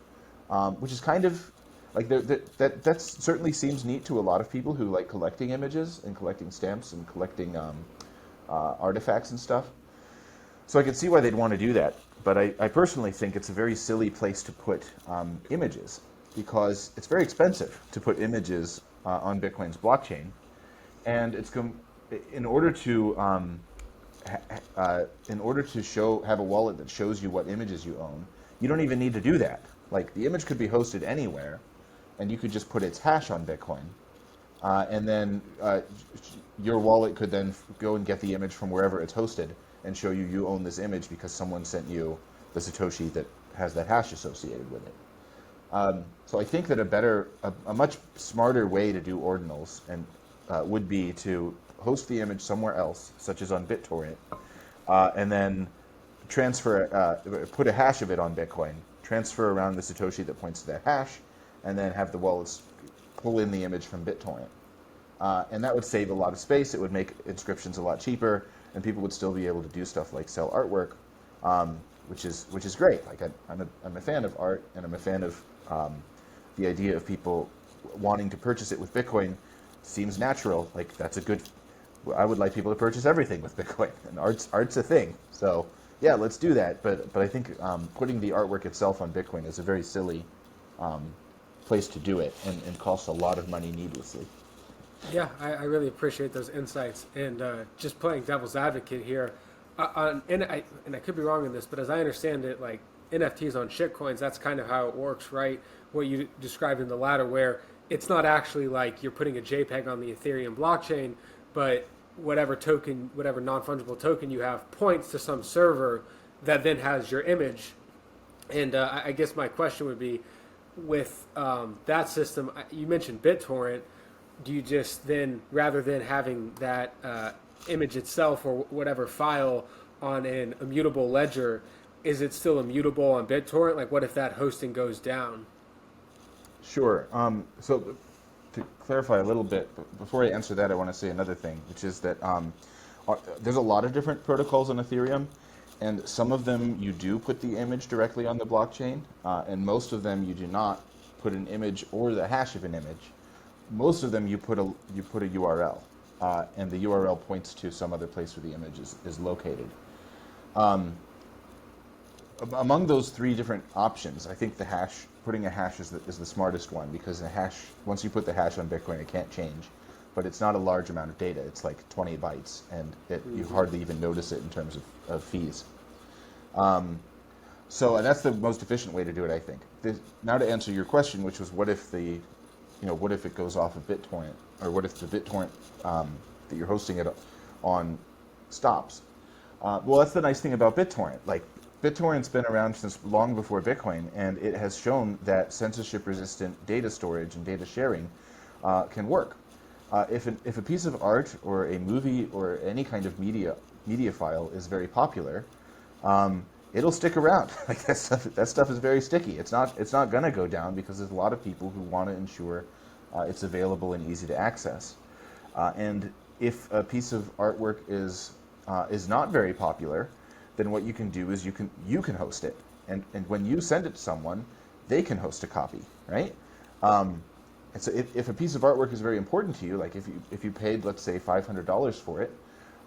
Which is kind of, like, that certainly seems neat to a lot of people who like collecting images and collecting stamps and collecting artifacts and stuff. So I can see why they'd want to do that. But I personally think it's a very silly place to put images, because it's very expensive to put images on Bitcoin's blockchain, and in order to have a wallet that shows you what images you own, you don't even need to do that. Like, the image could be hosted anywhere, and you could just put its hash on Bitcoin, and then your wallet could then go and get the image from wherever it's hosted and show you own this image because someone sent you the Satoshi that has that hash associated with it. So I think that a much smarter way to do ordinals would be to host the image somewhere else, such as on BitTorrent, and then put a hash of it on Bitcoin, transfer around the Satoshi that points to that hash, and then have the wallets pull in the image from BitTorrent. And that would save a lot of space. It would make inscriptions a lot cheaper, and people would still be able to do stuff like sell artwork, which is great. Like I'm a fan of art, and I'm a fan of the idea of people wanting to purchase it with Bitcoin. Seems natural. Like, I would like people to purchase everything with Bitcoin, and art's a thing. So yeah, let's do that. But I think putting the artwork itself on Bitcoin is a very silly place to do it, and costs a lot of money needlessly. Yeah, I really appreciate those insights. And just playing devil's advocate here, and I could be wrong in this, but as I understand it, like NFTs on shitcoins, that's kind of how it works, right? What you described in the latter, where it's not actually like you're putting a JPEG on the Ethereum blockchain, but whatever token, whatever non-fungible token you have points to some server that then has your image. And I guess my question would be, with that system, you mentioned BitTorrent. Do you just then, rather than having that image itself or whatever file on an immutable ledger, is it still immutable on BitTorrent? Like, what if that hosting goes down? Sure. So to clarify a little bit, before I answer that, I want to say another thing, which is that there's a lot of different protocols on Ethereum, and some of them you do put the image directly on the blockchain, and most of them you do not put an image or the hash of an image. Most of them you put a URL, and the URL points to some other place where the image is located. Among those three different options, I think putting a hash is the smartest one, because the hash, once you put the hash on Bitcoin, it can't change. But it's not a large amount of data. It's like 20 bytes, and you hardly even notice it in terms of fees. And that's the most efficient way to do it, I think. Now to answer your question, which was what if it goes off of BitTorrent, or what if the BitTorrent that you're hosting it on stops? Well, that's the nice thing about BitTorrent. Like, BitTorrent's been around since long before Bitcoin, and it has shown that censorship-resistant data storage and data sharing can work. If a piece of art or a movie or any kind of media file is very popular, it'll stick around. Like, that stuff is very sticky. It's not gonna go down, because there's a lot of people who want to ensure it's available and easy to access. And if a piece of artwork is not very popular, then what you can do is you can host it, and when you send it to someone, they can host a copy, right? And so if a piece of artwork is very important to you, like if you paid, let's say, $500 for it,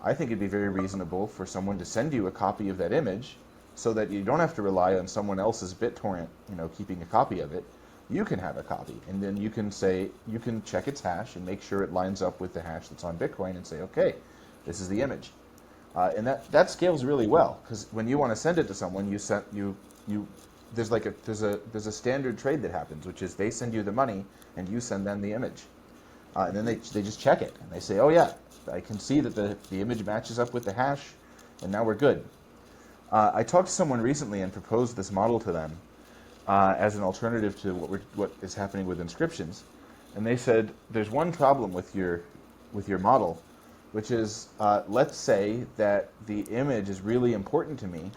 I think it'd be very reasonable for someone to send you a copy of that image, so that you don't have to rely on someone else's BitTorrent, keeping a copy of it. You can have a copy, and then you can check its hash and make sure it lines up with the hash that's on Bitcoin, and say, okay, this is the image. And that scales really well, because when you want to send it to someone, there's a standard trade that happens, which is they send you the money and you send them the image, and then they just check it and they say, oh yeah, I can see that the image matches up with the hash, and now we're good. I talked to someone recently and proposed this model to them as an alternative to what is happening with inscriptions, and they said there's one problem with your model, which is, let's say that the image is really important to me,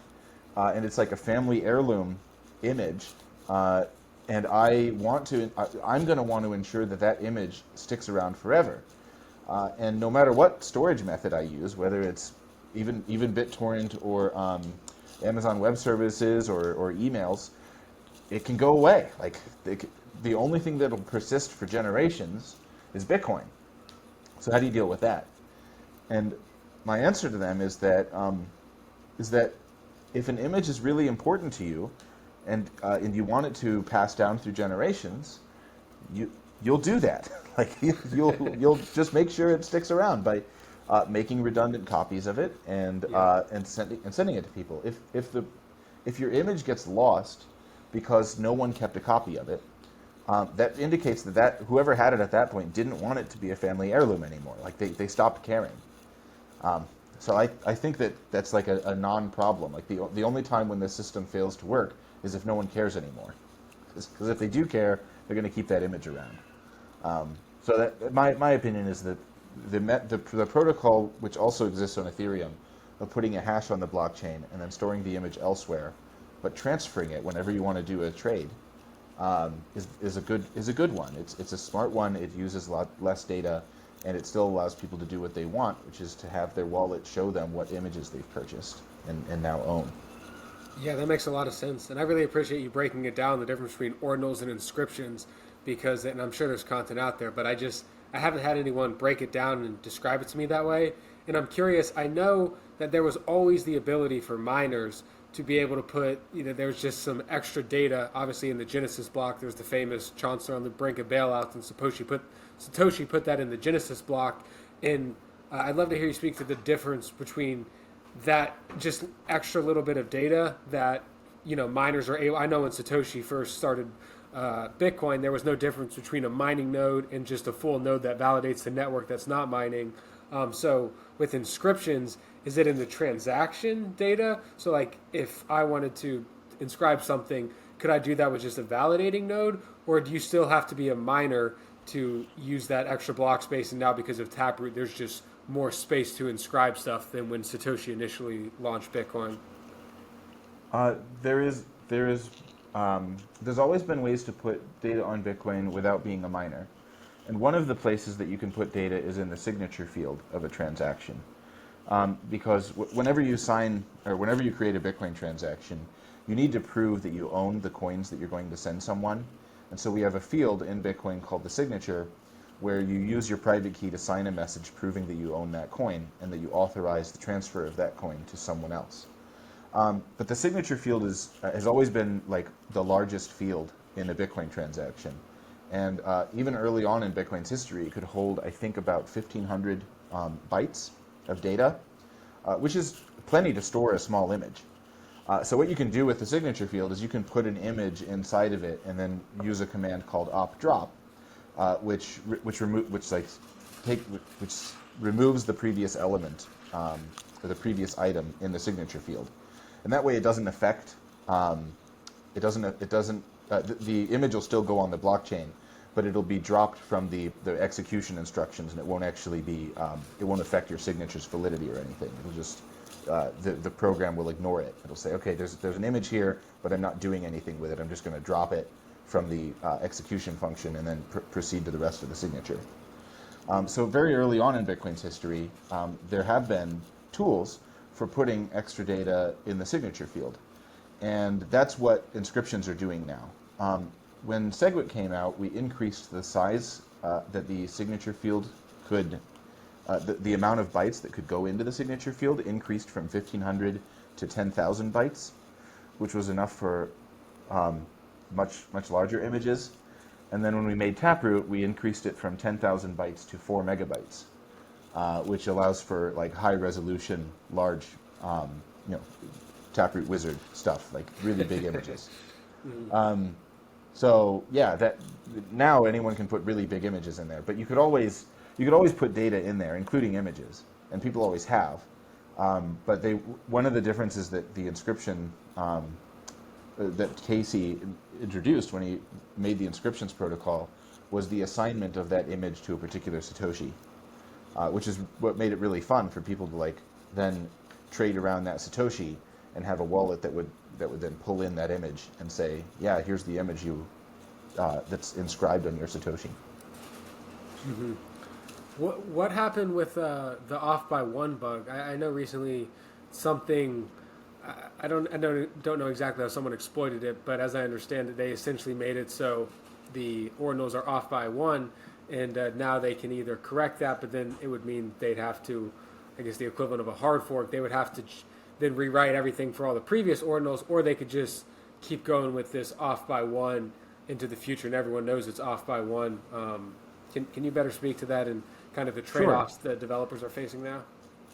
and it's like a family heirloom image, and I'm going to want to ensure that image sticks around forever. And no matter what storage method I use, whether it's even BitTorrent or Amazon Web Services or emails, it can go away. Like, the only thing that'll persist for generations is Bitcoin. So how do you deal with that? And my answer to them is that if an image is really important to you, and you want it to pass down through generations, you'll do that. Like, you'll just make sure it sticks around by making redundant copies of it and sending it to people. If your image gets lost because no one kept a copy of it, that indicates that whoever had it at that point didn't want it to be a family heirloom anymore. Like, they stopped caring. So I think that's like a non-problem. Like, the only time when the system fails to work is if no one cares anymore. Because if they do care, they're going to keep that image around. So that my opinion is that the protocol, which also exists on Ethereum, of putting a hash on the blockchain and then storing the image elsewhere, but transferring it whenever you want to do a trade, is a good one. It's a smart one. It uses a lot less data, and it still allows people to do what they want, which is to have their wallet show them what images they've purchased and now own. Yeah, that makes a lot of sense. And I really appreciate you breaking it down, the difference between ordinals and inscriptions, because, and I'm sure there's content out there, but I haven't had anyone break it down and describe it to me that way. And I'm curious, I know that there was always the ability for miners to be able to put, there's just some extra data. Obviously, in the Genesis block, there's the famous Chauncey on the brink of bailout, and Satoshi put that in the Genesis block. And I'd love to hear you speak to the difference between that just extra little bit of data that miners are able. I know when Satoshi first started Bitcoin, there was no difference between a mining node and just a full node that validates the network that's not mining. So with inscriptions, is it in the transaction data? So like if I wanted to inscribe something, could I do that with just a validating node? Or do you still have to be a miner to use that extra block space? And now because of Taproot, there's just more space to inscribe stuff than when Satoshi initially launched Bitcoin? There's always been ways to put data on Bitcoin without being a miner. And one of the places that you can put data is in the signature field of a transaction. Because whenever you sign, or whenever you create a Bitcoin transaction, you need to prove that you own the coins that you're going to send someone. And so we have a field in Bitcoin called the signature, where you use your private key to sign a message proving that you own that coin and that you authorize the transfer of that coin to someone else. But the signature field has always been like the largest field in a Bitcoin transaction. And even early on in Bitcoin's history, it could hold, I think, about 1,500 bytes of data, which is plenty to store a small image. So what you can do with the signature field is you can put an image inside of it and then use a command called op-drop, which removes the previous element or the previous item in the signature field, and that way it doesn't affect. The image will still go on the blockchain, but it'll be dropped from the execution instructions, and it won't actually be. It won't affect your signature's validity or anything. It'll just the program will ignore it. It'll say, okay, there's an image here, but I'm not doing anything with it. I'm just going to drop it from the execution function and then proceed to the rest of the signature. So very early on in Bitcoin's history, there have been tools for putting extra data in the signature field. And that's what inscriptions are doing now. When SegWit came out, we increased the size that the signature field could, the amount of bytes that could go into the signature field increased from 1,500 to 10,000 bytes, which was enough for much larger images. And then when we made Taproot, we increased it from 10,000 bytes to 4 megabytes, which allows for like high resolution, large, Taproot wizard stuff, like really big images. So yeah, that now anyone can put really big images in there, but you could always put data in there, including images, and people always have. But one of the differences that the inscription that Casey introduced when he made the inscriptions protocol was the assignment of that image to a particular Satoshi, which is what made it really fun for people to like then trade around that Satoshi and have a wallet that would then pull in that image and say, yeah, here's the image that's inscribed on your Satoshi. Mm-hmm. What happened with the off by one bug? I know recently something. I don't know exactly how someone exploited it, but as I understand it, they essentially made it so the ordinals are off by one, and now they can either correct that, but then it would mean they'd have to, I guess the equivalent of a hard fork, they would have to then rewrite everything for all the previous ordinals, or they could just keep going with this off by one into the future, and everyone knows it's off by one. Can you better speak to that and kind of the trade-offs that developers are facing now?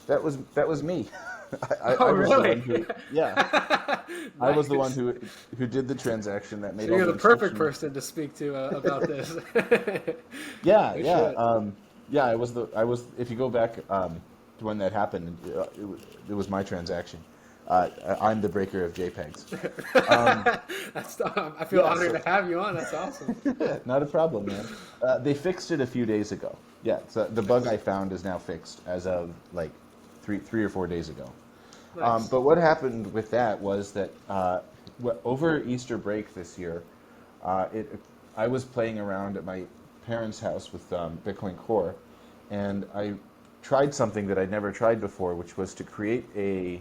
That was me. I was really? The one who, nice. I was the one who did the transaction that made. So all you're the the perfect person to speak to about this. Yeah. I was. If you go back to when that happened, it was my transaction. I'm the breaker of JPEGs. I feel honored to have you on. That's awesome. Not a problem, man. They fixed it a few days ago. Yeah, so the bug I found is now fixed as of like three or 4 days ago. Nice. But what happened with that was that over Easter break this year, I was playing around at my parents' house with Bitcoin Core, and I tried something that I'd never tried before, which was to create to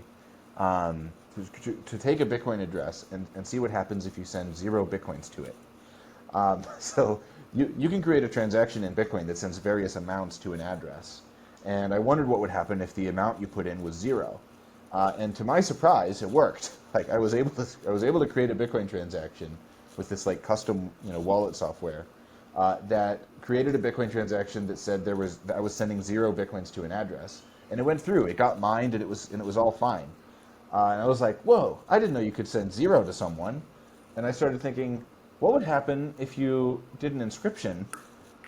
take a Bitcoin address and see what happens if you send 0 Bitcoins to it. So you can create a transaction in Bitcoin that sends various amounts to an address. And I wondered what would happen if the amount you put in was 0. And to my surprise, it worked. Like I was able to create a Bitcoin transaction with this like custom wallet software that created a Bitcoin transaction that said that I was sending 0 Bitcoins to an address, and it went through. It got mined, and it was all fine. And I was like, whoa! I didn't know you could send 0 to someone. And I started thinking, what would happen if you did an inscription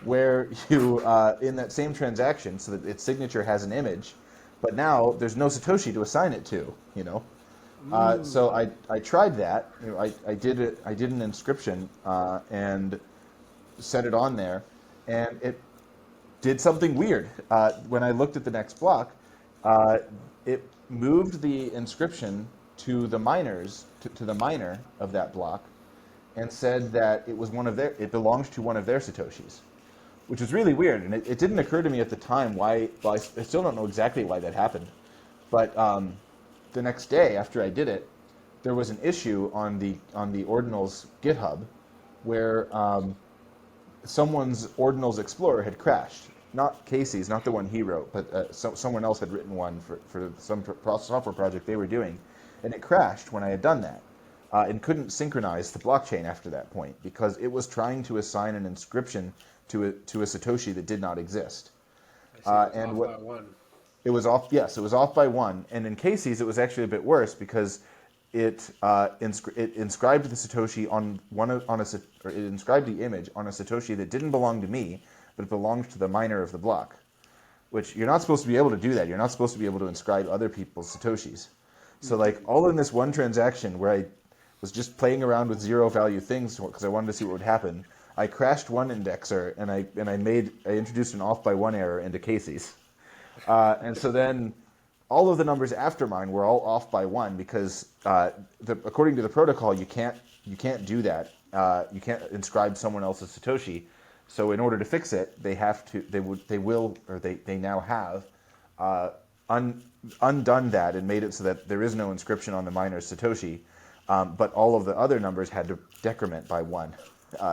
where you in that same transaction, so that its signature has an image, but now there's no Satoshi to assign it to, So I tried that. I did an inscription and set it on there, and it did something weird. When I looked at the next block, it moved the inscription to the miners, to the miner of that block, and said that it belongs to one of their Satoshis, which was really weird. And it didn't occur to me at the time why. Well, I still don't know exactly why that happened, but the next day after I did it, there was an issue on the Ordinals GitHub where someone's Ordinals Explorer had crashed. Not Casey's, not the one he wrote, but someone else had written one for some software project they were doing, and it crashed when I had done that, and couldn't synchronize the blockchain after that point because it was trying to assign an inscription to a Satoshi that did not exist. And what? By one. It was off. Yes, it was off by 1. And in Casey's, it was actually a bit worse because it inscribed the Satoshi it inscribed the image on a Satoshi that didn't belong to me, but it belonged to the miner of the block. Which you're not supposed to be able to do that. You're not supposed to be able to inscribe other people's Satoshis. So like all in this one transaction where I was just playing around with 0 value things because I wanted to see what would happen. I crashed one indexer and I introduced an off by 1 error into Casey's. And so then all of the numbers after mine were all off by 1 because according to the protocol, you can't do that. You can't inscribe someone else's Satoshi. So in order to fix it, they now have undone that and made it so that there is no inscription on the miner's Satoshi. But all of the other numbers had to decrement by 1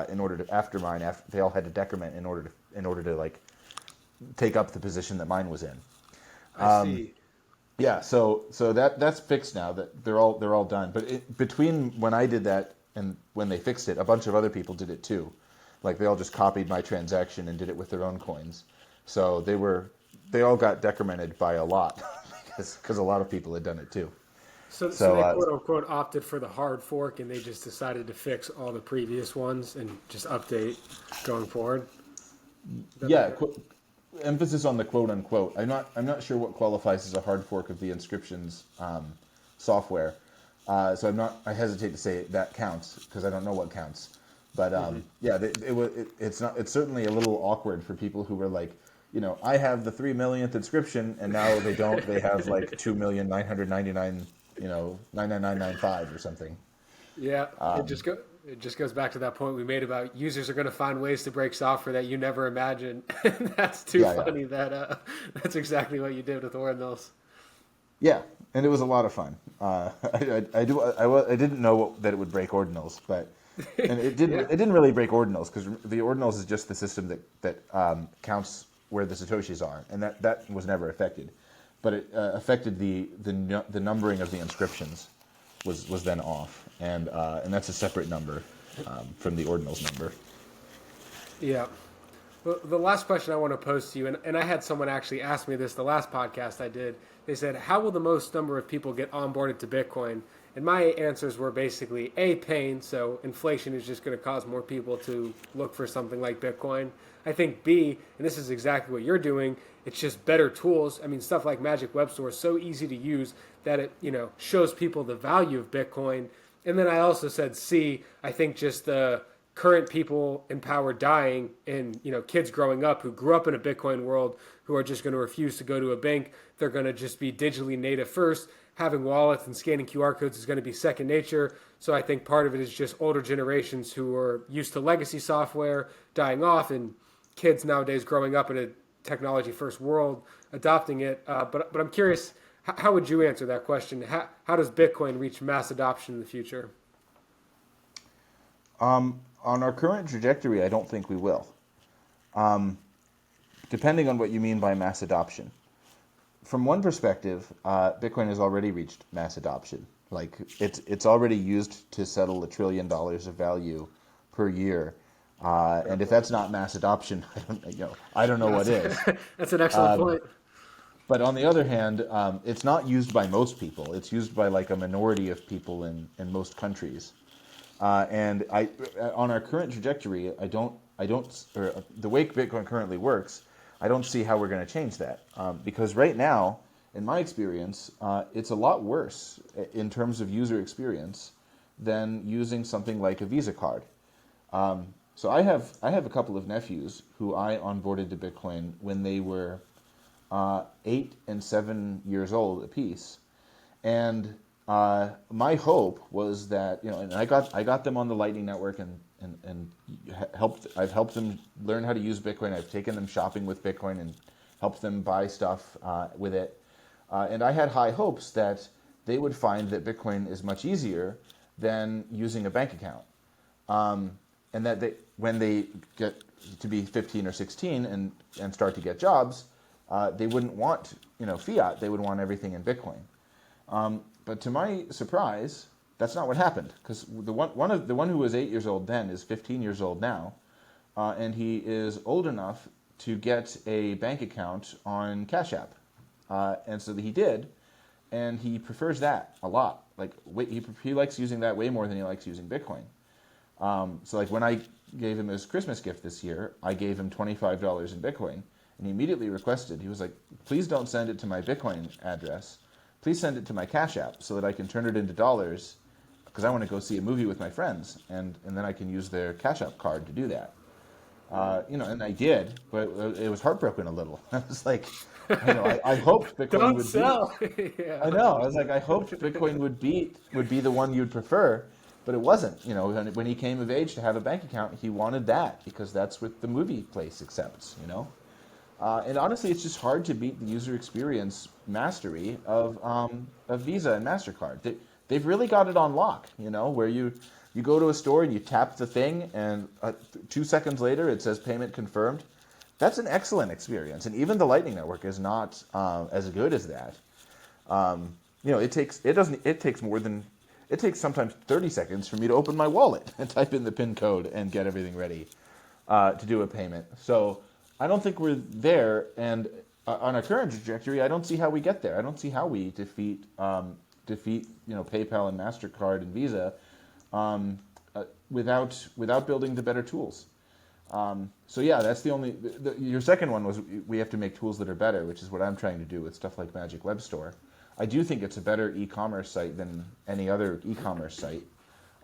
in order to after mine. They all had to decrement in order to like take up the position that mine was in. I see. Yeah, so that's fixed now. That they're all done. But between when I did that and when they fixed it, a bunch of other people did it too. Like they all just copied my transaction and did it with their own coins. So they all got decremented by a lot because a lot of people had done it too. So they quote unquote opted for the hard fork, and they just decided to fix all the previous ones and just update going forward. Yeah, emphasis on the quote unquote. I'm not sure what qualifies as a hard fork of the inscriptions software. So I hesitate to say that counts because I don't know what counts. But yeah, it's certainly a little awkward for people who were like, I have the 3 millionth inscription, and now they don't. They have like 2,999,000. 99995 or something. Yeah, it just goes back to that point we made about users are going to find ways to break software that you never imagined. That's too funny. That that's exactly what you did with Ordinals. Yeah, and it was a lot of fun. I didn't know that it would break Ordinals, and it didn't. It didn't really break Ordinals because the Ordinals is just the system that counts where the Satoshis are, and that was never affected. But it affected the numbering of the inscriptions was then off, and that's a separate number from the Ordinals number. Yeah. Well, the last question I want to pose to you, and I had someone actually ask me this the last podcast I did. They said, how will the most number of people get onboarded to Bitcoin? And my answers were basically A, pain, so inflation is just going to cause more people to look for something like Bitcoin. I think B, and this is exactly what you're doing, it's just better tools. I mean, stuff like Magic Webstore is so easy to use that it, shows people the value of Bitcoin. And then I also said C, I think just the current people in power dying and, kids growing up who grew up in a Bitcoin world who are just going to refuse to go to a bank. They're going to just be digitally native first. Having wallets and scanning QR codes is going to be second nature. So I think part of it is just older generations who are used to legacy software dying off and kids nowadays growing up in a technology first world adopting it. But I'm curious, how would you answer that question? How does Bitcoin reach mass adoption in the future? On our current trajectory, I don't think we will. Depending on what you mean by mass adoption. from one perspective, Bitcoin has already reached mass adoption. Like it's already used to settle $1 trillion of value per year. And if that's not mass adoption, I don't know what is. That's an excellent point. But on the other hand, it's not used by most people. It's used by like a minority of people in most countries. And on our current trajectory, or the way Bitcoin currently works, I don't see how we're going to change that. Because right now, in my experience, it's a lot worse in terms of user experience than using something like a Visa card. So I have a couple of nephews who I onboarded to Bitcoin when they were 8 and 7 years old apiece, and my hope was that and I got them on the Lightning Network and I've helped them learn how to use Bitcoin. I've taken them shopping with Bitcoin and helped them buy stuff with it, and I had high hopes that they would find that Bitcoin is much easier than using a bank account, and that when they get to be 15 or 16 and start to get jobs, they wouldn't want fiat. They would want everything in Bitcoin. But to my surprise, that's not what happened, because the one who was 8 years old then is 15 years old now, and he is old enough to get a bank account on Cash App, and so he did, and he prefers that a lot. Like he likes using that way more than he likes using Bitcoin. So like when I gave him his Christmas gift this year, I gave him $25 in Bitcoin, and he immediately requested. He was like, "Please don't send it to my Bitcoin address. Please send it to my Cash App so that I can turn it into dollars, because I want to go see a movie with my friends, and then I can use their Cash App card to do that." And I did, but it was heartbroken a little. I was like, I hoped Bitcoin Don't would sell. beat. Yeah. I know. I was like, I hoped Bitcoin would be the one you'd prefer, but it wasn't. When he came of age to have a bank account, he wanted that because that's what the movie place accepts. And honestly, it's just hard to beat the user experience mastery of Visa and MasterCard. They've really got it on lock, where you go to a store and you tap the thing, and 2 seconds later it says payment confirmed. That's an excellent experience, and even the Lightning Network is not as good as that. It takes sometimes 30 seconds for me to open my wallet and type in the PIN code and get everything ready to do a payment. So I don't think we're there, and on our current trajectory, I don't see how we get there. I don't see how we defeat PayPal and MasterCard and Visa without building the better tools. So yeah, that's the only. Your second one was we have to make tools that are better, which is what I'm trying to do with stuff like Magic Webstore. I do think it's a better e-commerce site than any other e-commerce site.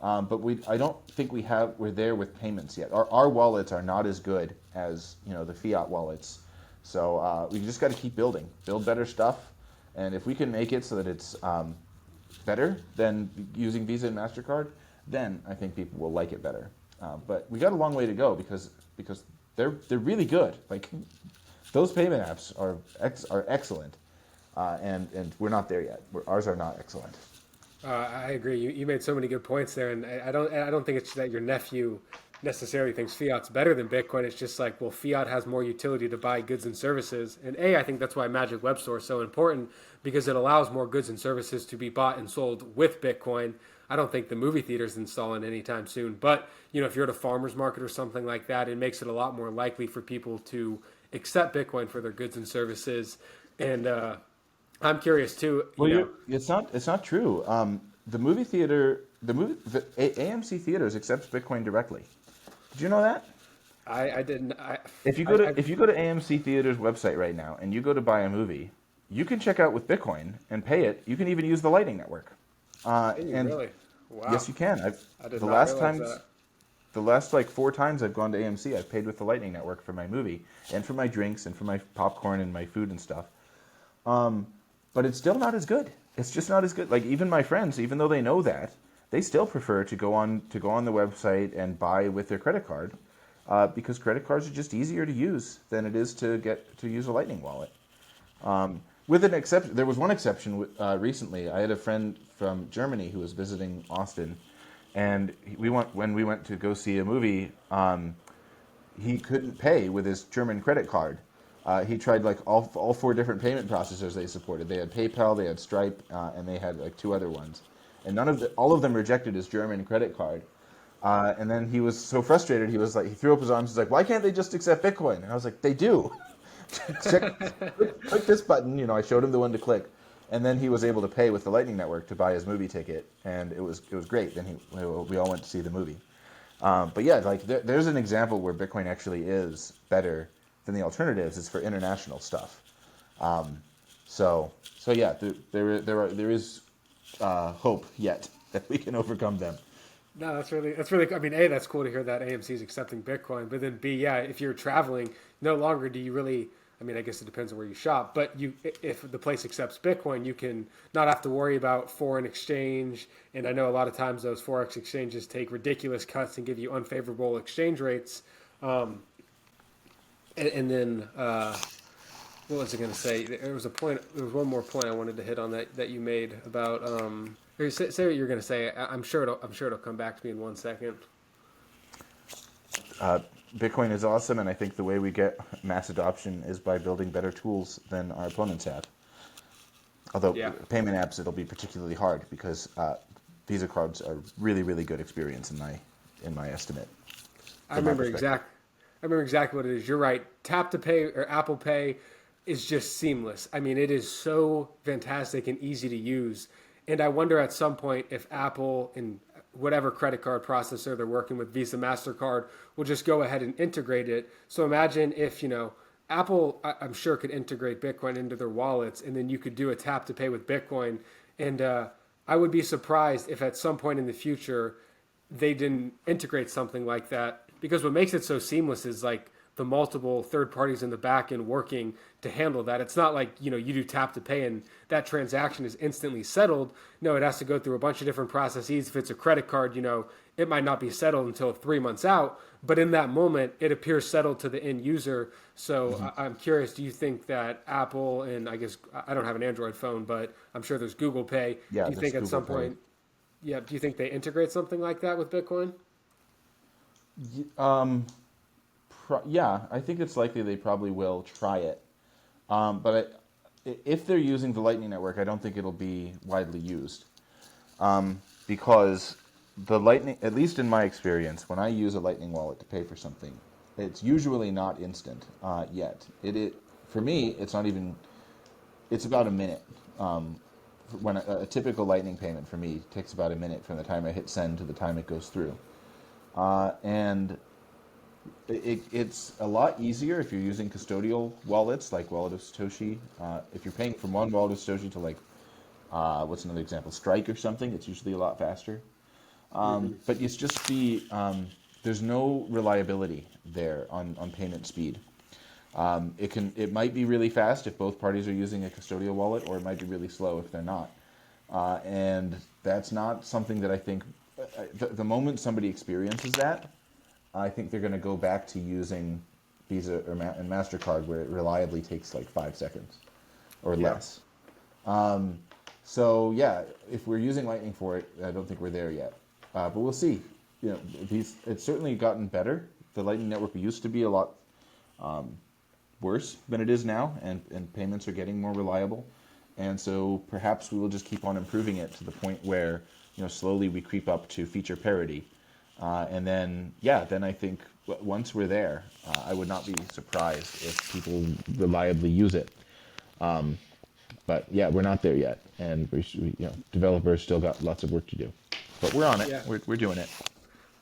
But I don't think we're there with payments yet. Our wallets are not as good as the fiat wallets. So we just got to keep build better stuff, and if we can make it so that it's better than using Visa and MasterCard, then I think people will like it better. But we got a long way to go because they're really good. Like those payment apps are excellent, and we're not there yet. Ours are not excellent. I agree. You made so many good points there, and I don't think it's that your nephew necessarily thinks fiat's better than Bitcoin. It's just like, well, fiat has more utility to buy goods and services, and I think that's why Magic Webstore is so important, because it allows more goods and services to be bought and sold with Bitcoin. I don't think the movie theater's installing anytime soon, but if you're at a farmer's market or something like that, it makes it a lot more likely for people to accept Bitcoin for their goods and services. And I'm curious too. It's not true. The movie theater, AMC theaters accepts Bitcoin directly. Did you know that? I didn't. If you go to AMC Theater's website right now and you go to buy a movie, you can check out with Bitcoin and pay it. You can even use the Lightning Network. Really? Wow. Yes, you can. The last 4 times I've gone to AMC, I've paid with the Lightning Network for my movie and for my drinks and for my popcorn and my food and stuff. But it's still not as good. It's just not as good. Like even my friends, even though they know that, they still prefer to go on the website and buy with their credit card, because credit cards are just easier to use than it is to use a Lightning wallet. With an exception, there was one exception recently. I had a friend from Germany who was visiting Austin, and when we went to go see a movie, he couldn't pay with his German credit card. He tried like all four different payment processors they supported. They had PayPal, they had Stripe, and they had like two other ones. And all of them rejected his German credit card. And then he was so frustrated, he threw up his arms. He's like, "Why can't they just accept Bitcoin?" And I was like, "They do. Click this button." I showed him the one to click, and then he was able to pay with the Lightning Network to buy his movie ticket, and it was great. Then we all went to see the movie. But yeah, like there's an example where Bitcoin actually is better than the alternatives. It's for international stuff. So yeah, there is hope yet that we can overcome them. No, that's really. I mean, A, that's cool to hear that AMC is accepting Bitcoin, but then B, yeah, if you're traveling, no longer do you really. I mean, I guess it depends on where you shop, but if the place accepts Bitcoin, you can not have to worry about foreign exchange. And I know a lot of times those forex exchanges take ridiculous cuts and give you unfavorable exchange rates. And then what was I going to say? There was one more point I wanted to hit on that you made about. Or say what you're going to say. I'm sure it'll come back to me in 1 second. Bitcoin is awesome, and I think the way we get mass adoption is by building better tools than our opponents have. Although payment apps, it'll be particularly hard because Visa cards are really, really good experience in my estimate. I remember exactly what it is. You're right. Tap to Pay or Apple Pay is just seamless. I mean, it is so fantastic and easy to use. And I wonder at some point if Apple and whatever credit card processor they're working with, Visa, MasterCard, will just go ahead and integrate it. So imagine if, Apple, I'm sure, could integrate Bitcoin into their wallets, and then you could do a tap to pay with Bitcoin. And I would be surprised if at some point in the future they didn't integrate something like that, because what makes it so seamless is like the multiple third parties in the back end working to handle that. It's not like, you do tap to pay and that transaction is instantly settled. No, it has to go through a bunch of different processes. If it's a credit card, it might not be settled until 3 months out, but in that moment it appears settled to the end user. So I'm curious, do you think that Apple, and I guess I don't have an Android phone, but I'm sure there's Google Pay. Yeah, do you think at some point, do you think they integrate something like that with Bitcoin? Yeah, I think it's likely they probably will try it. But if they're using the Lightning Network, I don't think it'll be widely used. Because the Lightning, at least in my experience, when I use a Lightning wallet to pay for something, it's usually not instant yet. For me, it's not even, it's about a minute. When a typical Lightning payment for me takes about a minute from the time I hit send to the time it goes through. And it's a lot easier if you're using custodial wallets like Wallet of Satoshi. If you're paying from one Wallet of Satoshi to like, what's another example, Strike or something, it's usually a lot faster. But it's just there's no reliability there on payment speed. It might be really fast if both parties are using a custodial wallet, or it might be really slow if they're not. And that's not something that I think, the moment somebody experiences that, I think they're going to go back to using Visa and MasterCard, where it reliably takes like 5 seconds or less. So yeah, if we're using Lightning for it, I don't think we're there yet. But we'll see. It's certainly gotten better. The Lightning Network used to be a lot worse than it is now, and payments are getting more reliable. And so perhaps we will just keep on improving it to the point where slowly we creep up to feature parity. And then I think once we're there, I would not be surprised if people reliably use it. But yeah, we're not there yet, and developers still got lots of work to do. But we're on it. Yeah. We're doing it.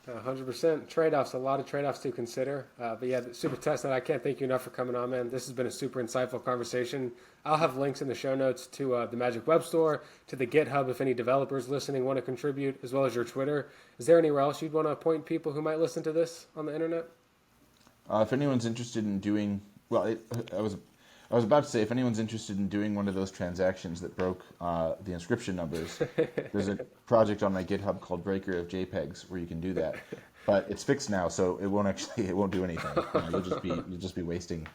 100%. Trade-offs, a lot of trade-offs to consider. But yeah, Super Testnet, I can't thank you enough for coming on, man. This has been a super insightful conversation. I'll have links in the show notes to the Magic Webstore, to the GitHub if any developers listening want to contribute, as well as your Twitter. Is there anywhere else you'd want to point people who might listen to this on the internet? If anyone's interested in doing, I was about to say, if anyone's interested in doing one of those transactions that broke the inscription numbers, there's a project on my GitHub called Breaker of JPEGs where you can do that. But it's fixed now, so it won't do anything. You'll just be wasting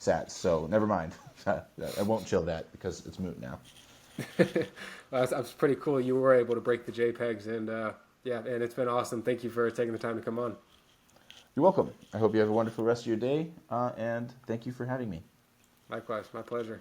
sats. So never mind. I won't chill that because it's moot now. Well, that's pretty cool. You were able to break the JPEGs, and and it's been awesome. Thank you for taking the time to come on. You're welcome. I hope you have a wonderful rest of your day, and thank you for having me. Likewise, my pleasure.